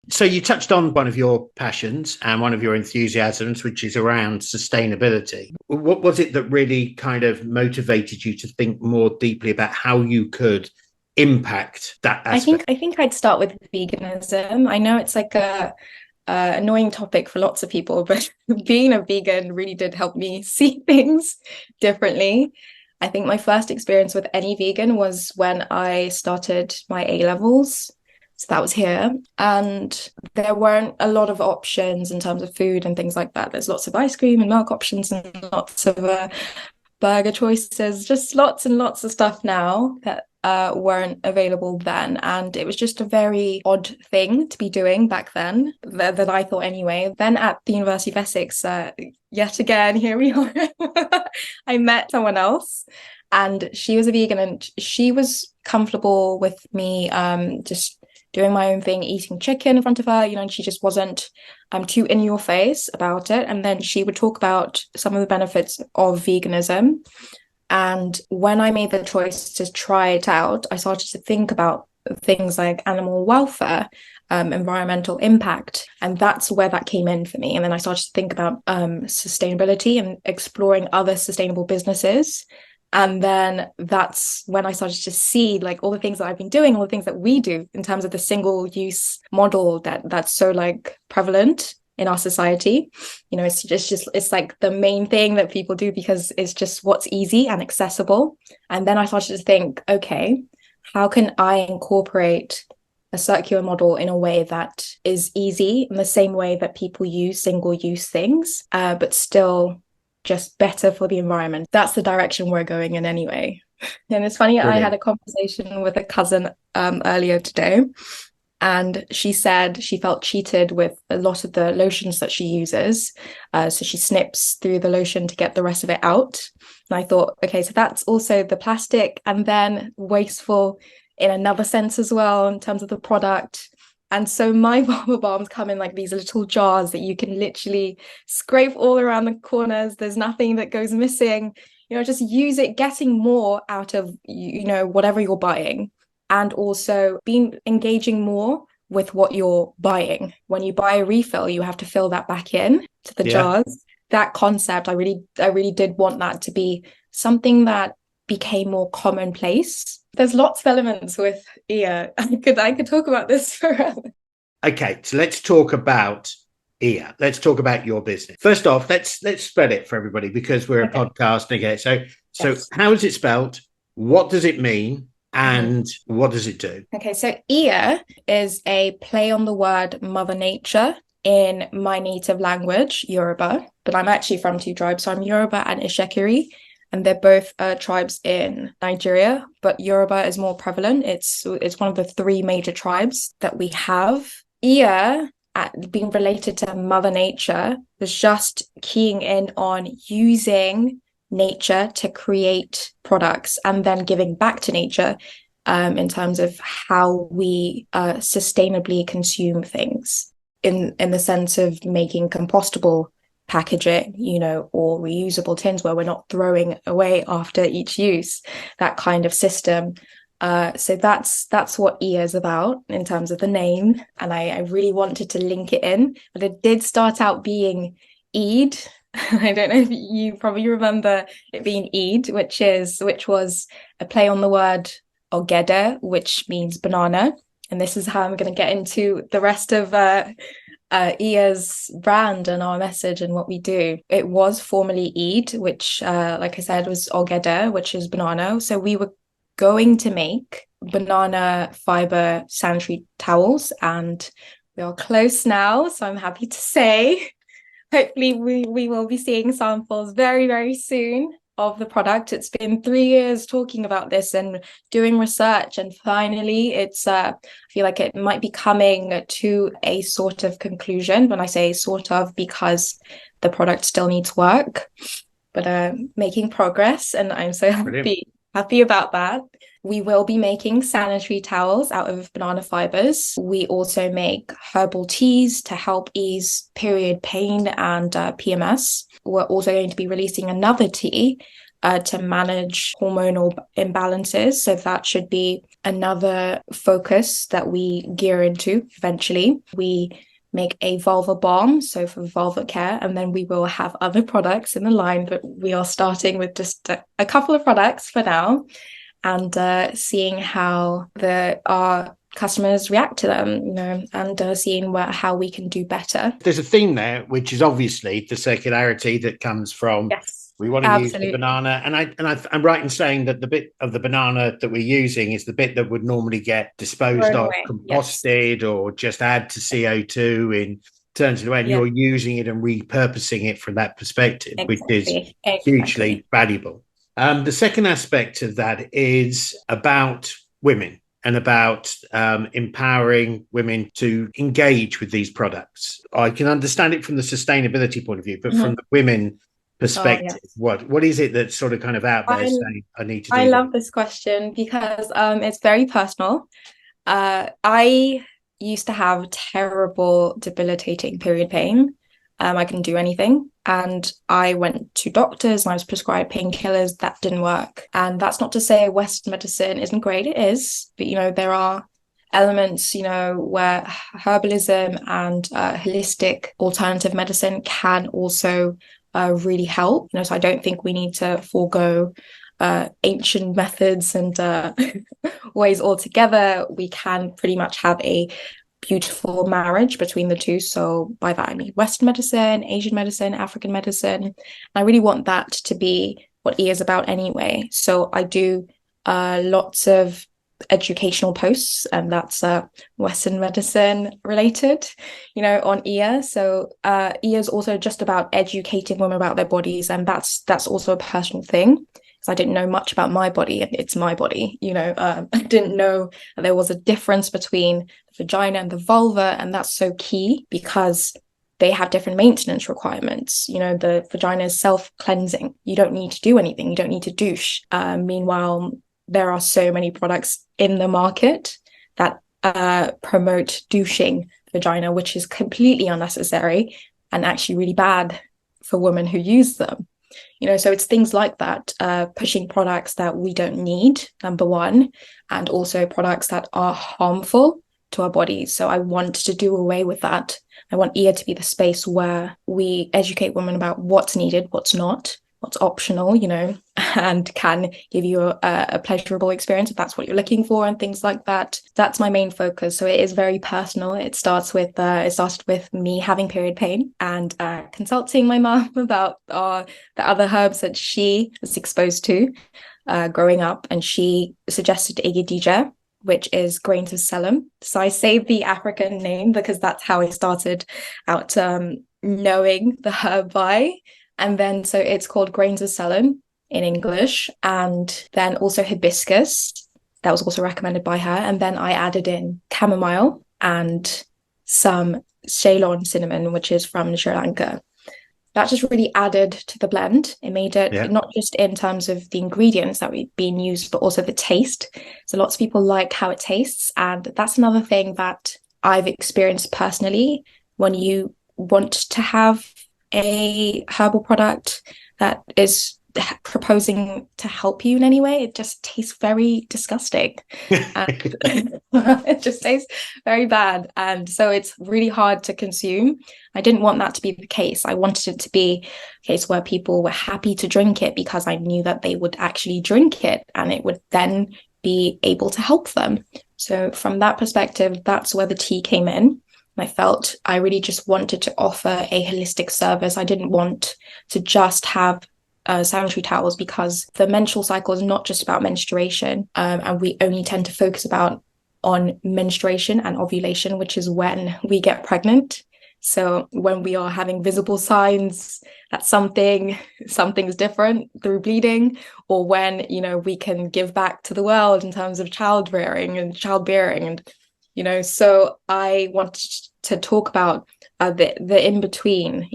So you touched on one of your passions and one of your enthusiasms, which is around sustainability. What was it that really kind of motivated you to think more deeply about how you could impact that aspect? I think I'd start with veganism. I know it's like a annoying topic for lots of people, but being a vegan really did help me see things differently. I think my first experience with any vegan was when I started my A-levels. So that was here. And there weren't a lot of options in terms of food and things like that. There's lots of ice cream and milk options and lots of burger choices, just lots and lots of stuff now that weren't available then. And it was just a very odd thing to be doing back then, that I thought anyway. Then at the University of Essex, yet again, here we are, I met someone else. And she was a vegan and she was comfortable with me just doing my own thing, eating chicken in front of her, you know, and she just wasn't too in your face about it. And then she would talk about some of the benefits of veganism. And when I made the choice to try it out, I started to think about things like animal welfare, environmental impact. And that's where that came in for me. And then I started to think about sustainability and exploring other sustainable businesses And then that's when I started to see like all the things that I've been doing, all the things that we do in terms of the single use model that's so like prevalent in our society. You know, it's like the main thing that people do because it's just what's easy and accessible. And then I started to think, okay, how can I incorporate a circular model in a way that is easy in the same way that people use single use things, but still just better for the environment. That's the direction we're going in anyway. And it's funny, brilliant. I had a conversation with a cousin earlier today, and she said she felt cheated with a lot of the lotions that she uses. So she snips through the lotion to get the rest of it out. And I thought, okay, so that's also the plastic and then wasteful in another sense as well in terms of the product. And so my Baba Balms come in like these little jars that you can literally scrape all around the corners. There's nothing that goes missing. You know, just use it, getting more out of, you know, whatever you're buying. And also engaging more with what you're buying. When you buy a refill, you have to fill that back in to the jars. That concept, I really did want that to be something that became more commonplace. There's lots of elements with EAR. I could talk about this forever. Okay, so let's talk about EAR. Let's talk about your business. First off, let's spell it for everybody because we're a podcast. Okay, so how is it spelled? What does it mean? And what does it do? Okay, so EAR is a play on the word Mother Nature in my native language, Yoruba. But I'm actually from two tribes, so I'm Yoruba and Ishekiri. And they're both tribes in Nigeria, but Yoruba is more prevalent. It's one of the three major tribes that we have. EAR, being related to Mother Nature, was just keying in on using nature to create products and then giving back to nature in terms of how we sustainably consume things in the sense of making compostable packaging, you know, or reusable tins where we're not throwing away after each use, that kind of system. So that's what EAR is about in terms of the name. And I really wanted to link it in, but it did start out being Eid. I don't know if you probably remember it being Eid, which was a play on the word ogede, which means banana. And this is how I'm going to get into the rest of EAR's brand and our message and what we do. It was formerly Eid, which, like I said, was ogede, which is banana. So we were going to make banana fiber sanitary towels, and we are close now. So I'm happy to say, hopefully we will be seeing samples very, very soon of the product. It's been 3 years talking about this and doing research, and finally it's I feel like it might be coming to a sort of conclusion. When I say sort of, because the product still needs work, but making progress, and I'm so happy about that. We will be making sanitary towels out of banana fibers. We also make herbal teas to help ease period pain and PMS. We're also going to be releasing another tea to manage hormonal imbalances. So that should be another focus that we gear into eventually. We make a vulva balm, so for vulva care, and then we will have other products in the line, but we are starting with just a couple of products for now, and seeing how our customers react to them, you know, and seeing how we can do better. There's a theme there, which is obviously the circularity that comes from. Yes. We want to use the banana, and I'm right in saying that the bit of the banana that we're using is the bit that would normally get disposed of, composted, or just add to CO2 in terms of the way, and you're using it and repurposing it from that perspective, which is hugely valuable. The second aspect of that is about women and about empowering women to engage with these products. I can understand it from the sustainability point of view, but from the women perspective, what is it that's sort of kind of out there saying I need to do? I love this question because it's very personal. I used to have terrible, debilitating period pain. I couldn't do anything, and I went to doctors and I was prescribed painkillers. That didn't work. And that's not to say Western medicine isn't great, it is, but you know, there are elements, you know, where herbalism and holistic alternative medicine can also really help. You know, so I don't think we need to forego ancient methods and ways altogether, we can pretty much have a beautiful marriage between the two. So by that I mean Western medicine, Asian medicine, African medicine. I really want that to be what E is about anyway. So I do lots of educational posts, and that's Western medicine related, on EA. So EA is also just about educating women about their bodies, and that's also a personal thing, because I didn't know much about my body, and it's my body. I didn't know that there was a difference between the vagina and the vulva, and that's so key because they have different maintenance requirements. The vagina is self-cleansing. You don't need to do anything. You don't need to douche. Meanwhile, there are so many products in the market that promote douching the vagina, which is completely unnecessary and actually really bad for women who use them. So it's things like that, pushing products that we don't need, number one, and also products that are harmful to our bodies. So I want to do away with that. I want EA to be the space where we educate women about what's needed, what's not, what's optional, and can give you a pleasurable experience if that's what you're looking for, and things like that. That's my main focus. So it is very personal. It started with me having period pain and consulting my mum about the other herbs that she was exposed to growing up, and she suggested Igedija, which is grains of selim. So I say the African name because that's how I started out knowing the herb by. And then, so it's called grains of selim in English, and then also hibiscus. That was also recommended by her. And then I added in chamomile and some Ceylon cinnamon, which is from Sri Lanka. That just really added to the blend. It made it not just in terms of the ingredients that were being used, but also the taste. So lots of people like how it tastes. And that's another thing that I've experienced personally. When you want to have a herbal product that is proposing to help you in any way, it just tastes very disgusting. And it just tastes very bad, and so it's really hard to consume. I didn't want that to be the case. I wanted it to be a case where people were happy to drink it because I knew that they would actually drink it and it would then be able to help them. So from that perspective, that's where the tea came in. I felt I really just wanted to offer a holistic service. I didn't want to just have sanitary towels, because the menstrual cycle is not just about menstruation, and we only tend to focus on menstruation and ovulation, which is when we get pregnant. So when we are having visible signs that something's different through bleeding, or when we can give back to the world in terms of childbearing, and so I wanted to talk about the in between,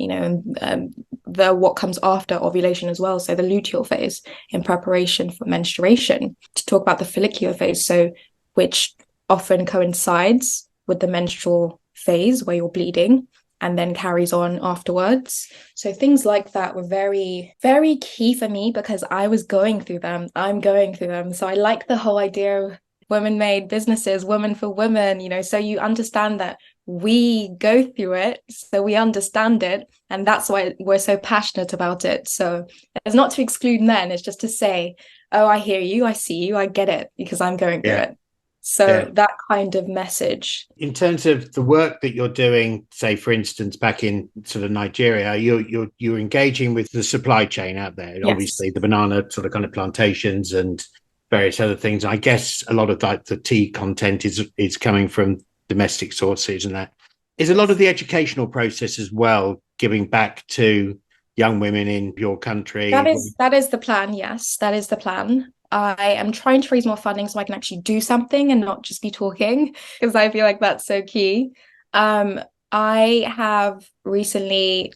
the what comes after ovulation as well. So the luteal phase in preparation for menstruation. To talk about the follicular phase, so which often coincides with the menstrual phase where you're bleeding and then carries on afterwards. So things like that were very, very key for me because I was going through them. I'm going through them. So I like the whole idea of women-made businesses, women for women, so you understand that we go through it, so we understand it, and that's why we're so passionate about it. So it's not to exclude men, it's just to say, oh, I hear you, I see you, I get it, because I'm going through it. So that kind of message. In terms of the work that you're doing, say, for instance, back in sort of Nigeria, you're engaging with the supply chain out there, obviously the banana sort of kind of plantations and various other things. I guess a lot of the tea content is coming from domestic sources, and that is a lot of the educational process as well, giving back to young women in your country. That is the plan. Yes, that is the plan. I am trying to raise more funding so I can actually do something and not just be talking, because I feel like that's so key. I have recently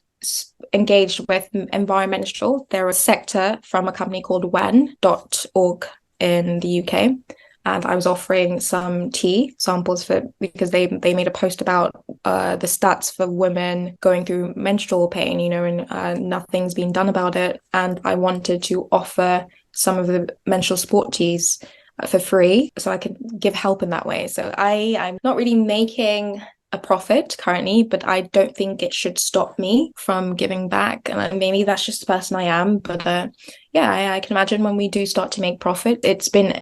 engaged with Environmental. They're a sector from a company called wen.org in the UK, and I was offering some tea samples because they made a post about the stats for women going through menstrual pain, and nothing's been done about it, and I wanted to offer some of the menstrual support teas for free so I could give help in that way. So I'm not really making a profit currently, but I don't think it should stop me from giving back. And maybe that's just the person I am. But yeah, I can imagine when we do start to make profit, it's been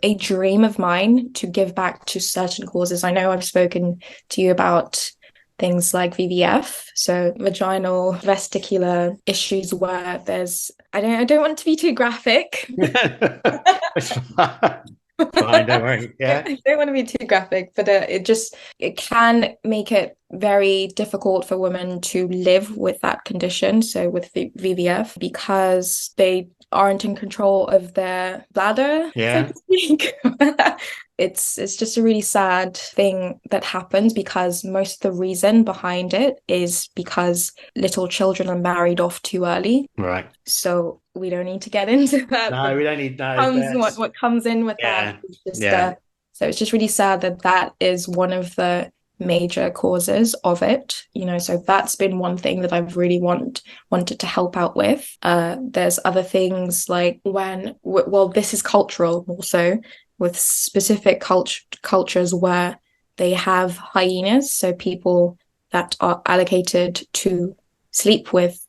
a dream of mine to give back to certain causes. I know I've spoken to you about things like VVF, so vaginal vestibular issues, where there's I don't want to be too graphic. Fine, don't worry. Yeah. I don't want to be too graphic, but it can make it very difficult for women to live with that condition. So with VVF, because they aren't in control of their bladder, Yeah. so to speak. It's just a really sad thing that happens, because most of the reason behind it is because little children are married off too early. Right. So we don't need to get into that. No, we don't need What comes in with that. It's just, so it's just really sad that is one of the major causes of it, so that's been one thing that I've really wanted to help out with. There's other things like this is cultural also, with specific cultures where they have hyenas, so people that are allocated to sleep with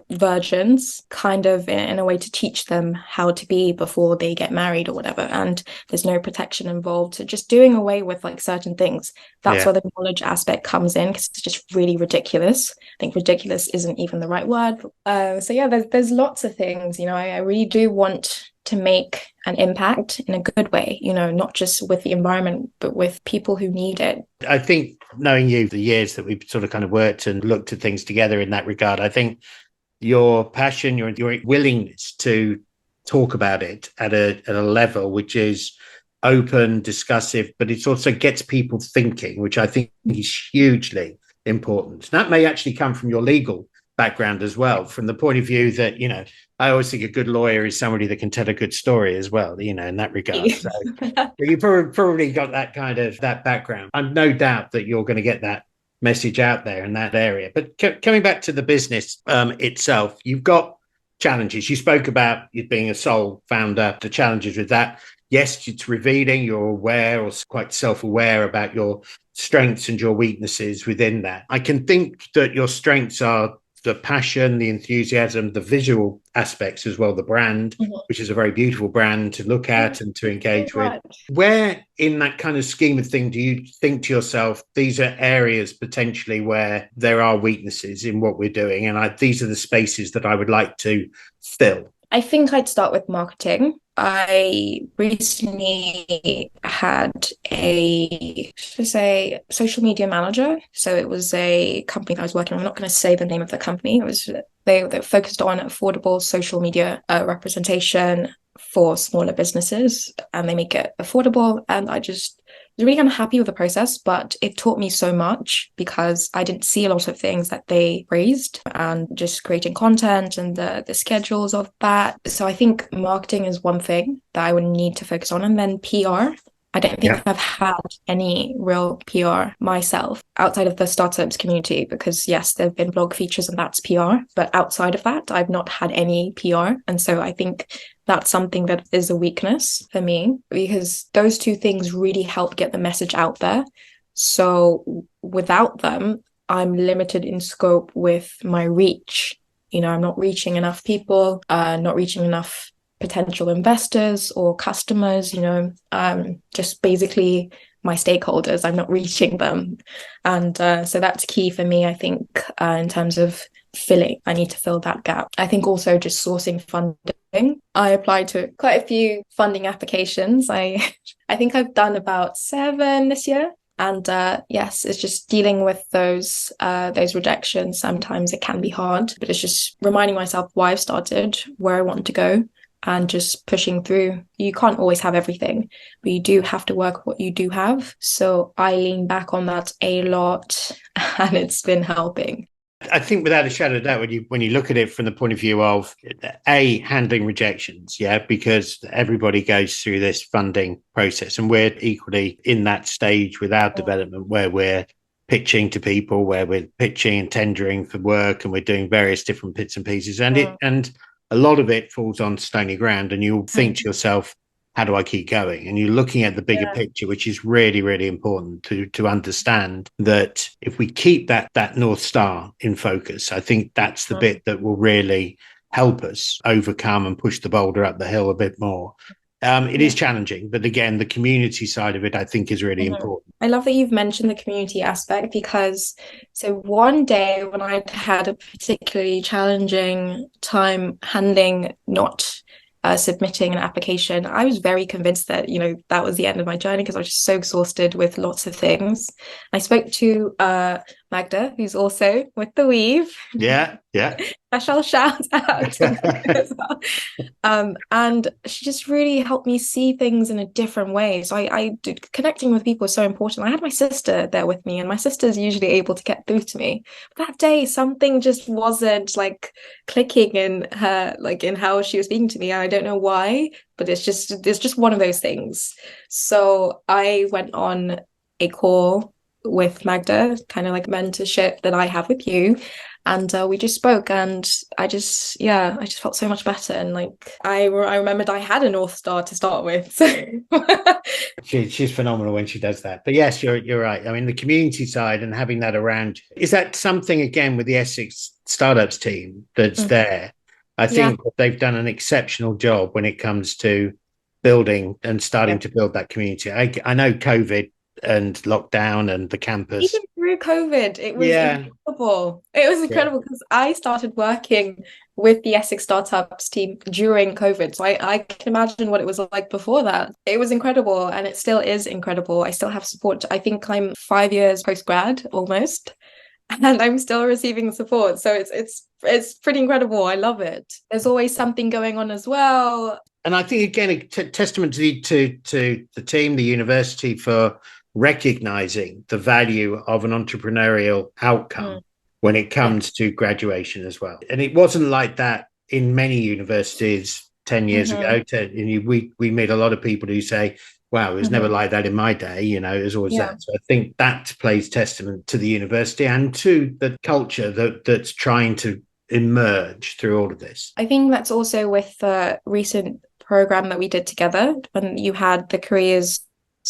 virgins, kind of in a way to teach them how to be before they get married or whatever, and there's no protection involved. So just doing away with like certain things, that's where the knowledge aspect comes in, because it's just really ridiculous. I think ridiculous isn't even the right word. So yeah, there's lots of things, I really do want to make an impact in a good way, not just with the environment, but with people who need it. I think, knowing you, the years that we've sort of kind of worked and looked at things together in that regard, I think your passion, your willingness to talk about it at a level which is open, discussive, but it also gets people thinking, which I think is hugely important. That may actually come from your legal background as well, from the point of view that, I always think a good lawyer is somebody that can tell a good story as well, in that regard. So you probably got that kind of that background. I'm no doubt that you're going to get that message out there in that area. But coming back to the business itself, you've got challenges. You spoke about you being a sole founder, the challenges with that. Yes, it's revealing, you're aware or quite self-aware about your strengths and your weaknesses within that. I can think that your strengths are the passion, the enthusiasm, the visual aspects as well, the brand, which is a very beautiful brand to look at and to engage with. Where in that kind of scheme of thing do you think to yourself, these are areas potentially where there are weaknesses in what we're doing, and these are the spaces that I would like to fill? I think I'd start with marketing. I recently had a social media manager. So it was a company that I was working on. I'm not going to say the name of the company. It was they focused on affordable social media representation for smaller businesses, and they make it affordable. And I just was really unhappy with the process, but it taught me so much, because I didn't see a lot of things that they raised, and just creating content and the schedules of that. So I think marketing is one thing that I would need to focus on. And then PR. I don't think I've had any real PR myself outside of the startups community, because yes, there have been blog features and that's PR, but outside of that, I've not had any PR. And so I think that's something that is a weakness for me, because those two things really help get the message out there. So without them, I'm limited in scope with my reach. I'm not reaching enough people, not reaching enough potential investors or customers, just basically my stakeholders. I'm not reaching them. And so that's key for me, I think, in terms of filling. I need to fill that gap. I think also just sourcing funding. I applied to quite a few funding applications. I think I've done about 7 this year. And yes, it's just dealing with those rejections. Sometimes it can be hard, but it's just reminding myself why I've started, where I want to go, and just pushing through. You can't always have everything, but you do have to work what you do have. So I lean back on that a lot, and it's been helping. I think without a shadow of doubt, when you look at it from the point of view of handling rejections, because everybody goes through this funding process, and we're equally in that stage with our development where we're pitching to people, where we're pitching and tendering for work, and we're doing various different bits and pieces, and a lot of it falls on stony ground, and you'll think to yourself, how do I keep going? And you're looking at the bigger picture, which is really, really important to understand that if we keep that North Star in focus, I think that's the bit that will really help us overcome and push the boulder up the hill a bit more. It is challenging, but again, the community side of it, I think, is really important. I love that you've mentioned the community aspect, because so one day when I had a particularly challenging time handling not submitting an application, I was very convinced that, that was the end of my journey, because I was just so exhausted with lots of things. I spoke to Magda, who's also with the Weave. Yeah. Special shout out to Magda as well. And she just really helped me see things in a different way. So connecting with people is so important. I had my sister there with me, and my sister's usually able to get through to me. But that day, something just wasn't clicking in her, in how she was speaking to me. And I don't know why, but it's just one of those things. So I went on a call with Magda, kind of like mentorship that I have with you. And we just spoke, and I just felt so much better. And I remembered I had a North Star to start with. So she's phenomenal when she does that. But yes, you're right. I mean, the community side and having that around, is that something again with the Essex startups team that's there? I think they've done an exceptional job when it comes to building and starting to build that community. I know COVID and lockdown and the campus. Even through COVID, it was incredible. It was incredible because I started working with the Essex Startups team during COVID. So I can imagine what it was like before that. It was incredible, and it still is incredible. I still have support. I think I'm 5 years post-grad almost, and I'm still receiving support. So it's pretty incredible. I love it. There's always something going on as well. And I think, again, a testament to the team, the university, for recognizing the value of an entrepreneurial outcome when it comes to graduation as well. And it wasn't like that in many universities 10 years ago. We meet a lot of people who say, wow, it was never like that in my day. It was always that. So I think that plays testament to the university and to the culture that's trying to emerge through all of this. I think that's also with the recent program that we did together, when you had the careers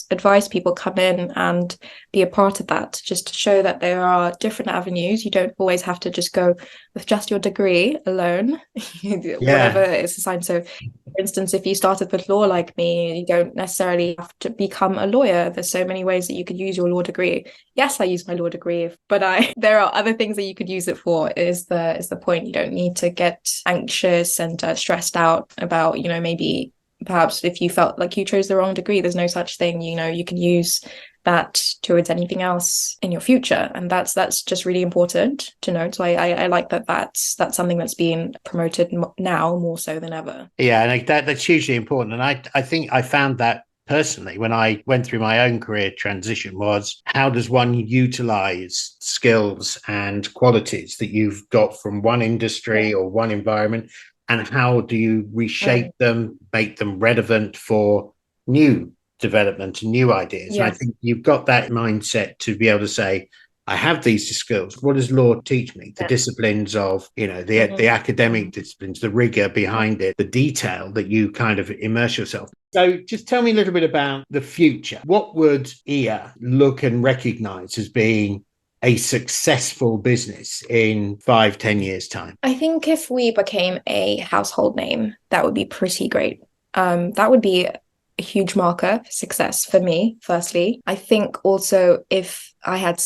advice people come in and be a part of that, just to show that there are different avenues. You don't always have to just go with just your degree alone, whatever is assigned. So for instance, if you started with law like me, you don't necessarily have to become a lawyer. There's so many ways that you could use your law degree. Yes, I use my law degree, but there are other things that you could use it for, is the point. You don't need to get anxious and stressed out about, maybe perhaps if you felt like you chose the wrong degree. There's no such thing. You can use that towards anything else in your future, and that's just really important to note. So I like that's something that's being promoted now more so than ever. Yeah, and that's hugely important. And I think I found that personally when I went through my own career transition, was how does one utilize skills and qualities that you've got from one industry or one environment, and how do you reshape them, make them relevant for new development and new ideas? And I think you've got that mindset to be able to say, I have these skills. What does law teach me? The disciplines of, the academic disciplines, the rigor behind it, the detail that you kind of immerse yourself. So just tell me a little bit about the future. What would IA look and recognize as being a successful business in 5-10 years' time? I think if we became a household name, that would be pretty great. That would be a huge marker for success for me, firstly. I think also if I had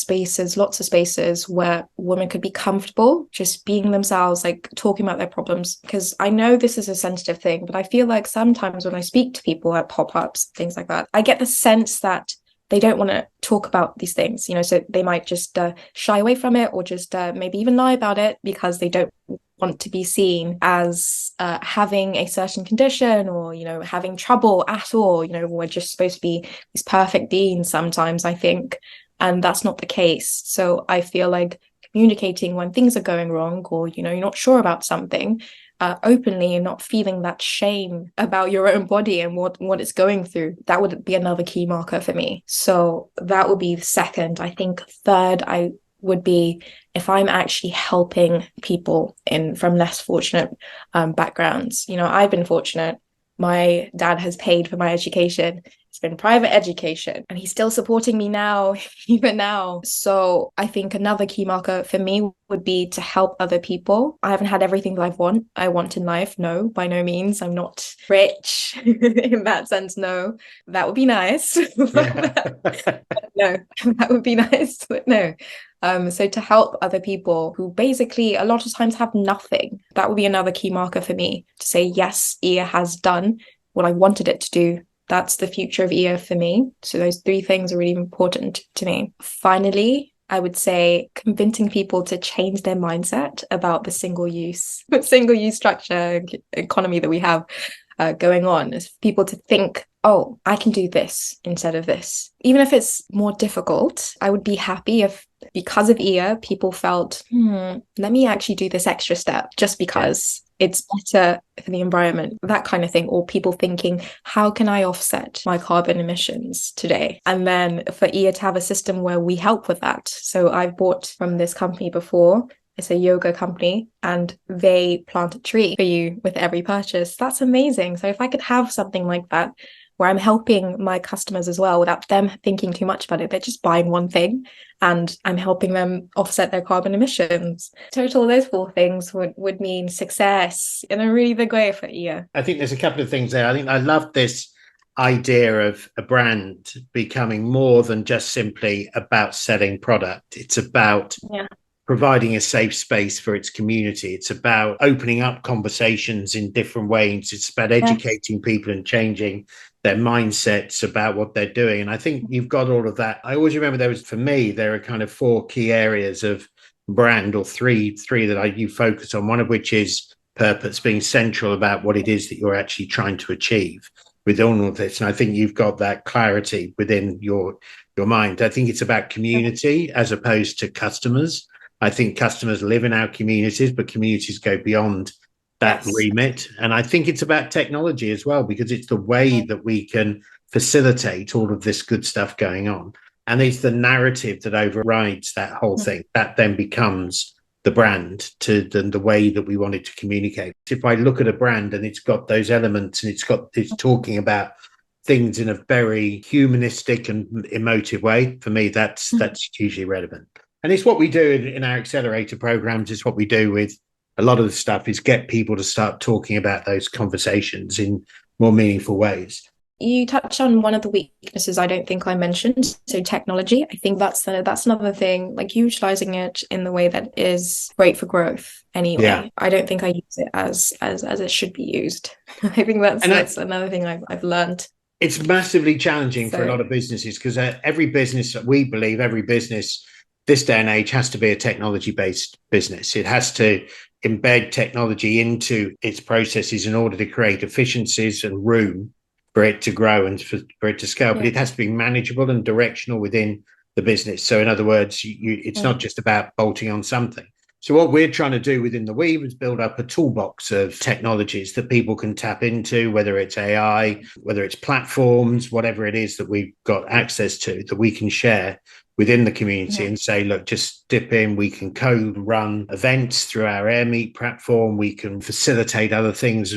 lots of spaces where women could be comfortable just being themselves, talking about their problems, because I know this is a sensitive thing, but I feel like sometimes when I speak to people at pop-ups, things like that, I get the sense that they don't want to talk about these things, so they might just shy away from it, or just maybe even lie about it because they don't want to be seen as having a certain condition, or, having trouble at all. We're just supposed to be these perfect beings sometimes, I think, and that's not the case. So I feel like communicating when things are going wrong, or, you're not sure about something, openly, and not feeling that shame about your own body and what it's going through, that would be another key marker for me. So that would be second. I think third, I would be if I'm actually helping people from less fortunate backgrounds. I've been fortunate. My dad has paid for my education. It's been private education, and he's still supporting me now, even now. So I think another key marker for me would be to help other people. I haven't had everything that I want in life. No, by no means. I'm not rich in that sense. No, that would be nice. Yeah. No, that would be nice, but no. So to help other people who basically a lot of times have nothing, that would be another key marker for me to say, yes, EA has done what I wanted it to do. That's the future of EA for me. So those three things are really important to me. Finally, I would say convincing people to change their mindset about the single use structure economy that we have going on, is people to think, oh, I can do this instead of this. Even if it's more difficult, I would be happy if, because of EA, people felt, let me actually do this extra step just because it's better for the environment, that kind of thing. Or people thinking, how can I offset my carbon emissions today? And then for EA to have a system where we help with that. So I've bought from this company before. It's a yoga company, and they plant a tree for you with every purchase. That's amazing. So if I could have something like that, where I'm helping my customers as well without them thinking too much about it, they're just buying one thing and I'm helping them offset their carbon emissions. Total, those four things would mean success in a really big way for EA. I think there's a couple of things there. I think I love this idea of a brand becoming more than just simply about selling product. It's about providing a safe space for its community. It's about opening up conversations in different ways. It's about educating people and changing their mindsets about what they're doing. And I think you've got all of that. I always remember for me, there are kind of four key areas of brand, or three that you focus on, one of which is purpose, being central about what it is that you're actually trying to achieve with all of this. And I think you've got that clarity within your mind. I think it's about community as opposed to customers. I think customers live in our communities, but communities go beyond that remit. And I think it's about technology as well, because it's the way that we can facilitate all of this good stuff going on. And it's the narrative that overrides that whole thing. That then becomes the brand, to the way that we want it to communicate. If I look at a brand and it's got those elements and it's talking about things in a very humanistic and emotive way, for me, that's hugely relevant. And it's what we do in our accelerator programs. It's what we do with a lot of the stuff, is get people to start talking about those conversations in more meaningful ways. You touched on one of the weaknesses I don't think I mentioned. So technology, I think that's another thing, like utilizing it in the way that is great for growth anyway. Yeah. I don't think I use it as it should be used. I think that's another thing I've learned. It's massively challenging for a lot of businesses, because every business, we believe every business this day and age has to be a technology-based business. It has to embed technology into its processes in order to create efficiencies and room for it to grow and for it to scale. But it has to be manageable and directional within the business. So in other words, it's not just about bolting on something. So what we're trying to do within the Weave is build up a toolbox of technologies that people can tap into, whether it's AI, whether it's platforms, whatever it is that we've got access to, that we can share within the community and say, look, just dip in. We can run events through our AirMeet platform. We can facilitate other things,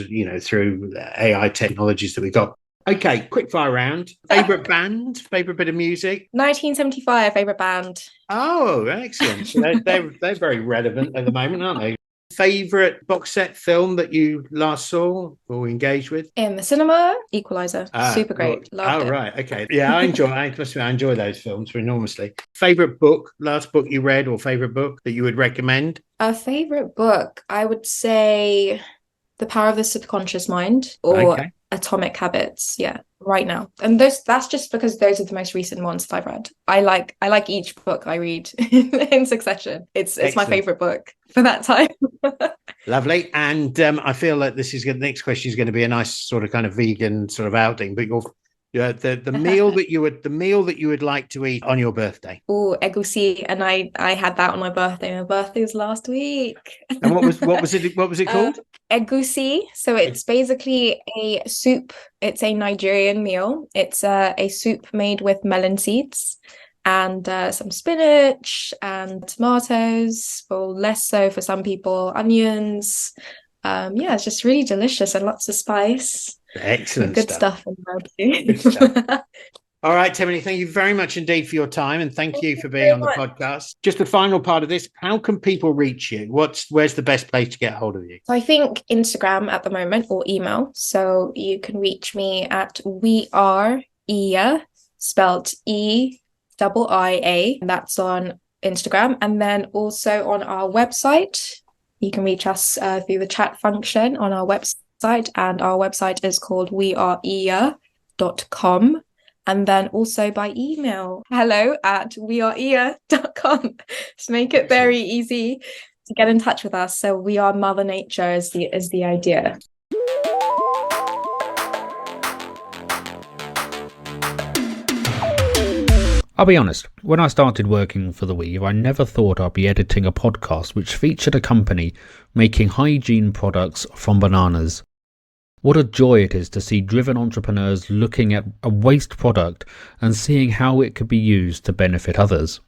through AI technologies that we've got. Okay, quick fire round. Favorite band, favorite bit of music? 1975, favorite band. Oh, excellent. So they're very relevant at the moment, aren't they? Favorite box set film that you last saw or engaged with? In the cinema, Equalizer. Super great. Loved it. Right. Okay. Yeah, I enjoy those films enormously. Favorite book, last book you read, or favorite book that you would recommend? A favorite book, I would say The Power of the Subconscious Mind, or Atomic Habits. Yeah, right now. And that's just because those are the most recent ones that I've read. I like each book I read in succession. It's my favorite book for that time. Lovely. And I feel that the next question is going to be a nice sort of kind of vegan sort of outing, but the meal that you would like to eat on your birthday. Oh, egusi, and I had that on my birthday. My birthday was last week. And what was it called? Egusi. So it's basically a soup. It's a Nigerian meal. It's a soup made with melon seeds and some spinach and tomatoes, or less so for some people, onions. It's just really delicious and lots of spice. Excellent Good stuff. stuff in there Good too. stuff. All right, Temini, thank you very much indeed for your time, and thank you for being on the podcast. Just the final part of this, how can people reach you? Where's the best place to get hold of you? So I think Instagram at the moment, or email. So you can reach me at weareia, spelled EIIA. That's on Instagram. And then also on our website, you can reach us through the chat function on our website. And our website is called weareia.com. And then also by email, hello@weareia.com. Just make it very easy to get in touch with us. So we are Mother Nature is the idea. I'll be honest, when I started working for The Weave, I never thought I'd be editing a podcast which featured a company making hygiene products from bananas. What a joy it is to see driven entrepreneurs looking at a waste product and seeing how it could be used to benefit others.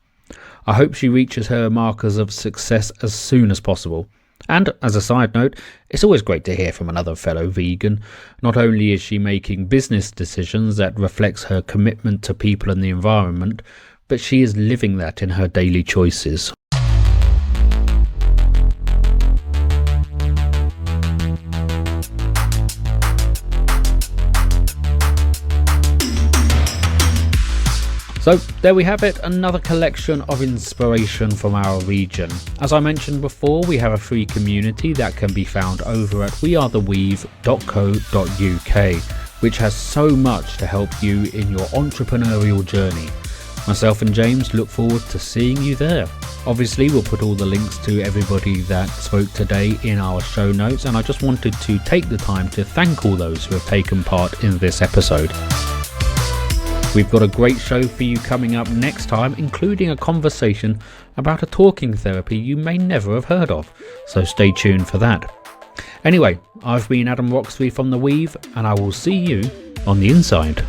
I hope she reaches her markers of success as soon as possible. And as a side note, it's always great to hear from another fellow vegan. Not only is she making business decisions that reflects her commitment to people and the environment, but she is living that in her daily choices. So there we have it, another collection of inspiration from our region. As I mentioned before, we have a free community that can be found over at wearetheweave.co.uk, which has so much to help you in your entrepreneurial journey. Myself and James look forward to seeing you there. Obviously, we'll put all the links to everybody that spoke today in our show notes, and I just wanted to take the time to thank all those who have taken part in this episode. We've got a great show for you coming up next time, including a conversation about a talking therapy you may never have heard of, so stay tuned for that. Anyway, I've been Adam Roxby from The Weave, and I will see you on the inside.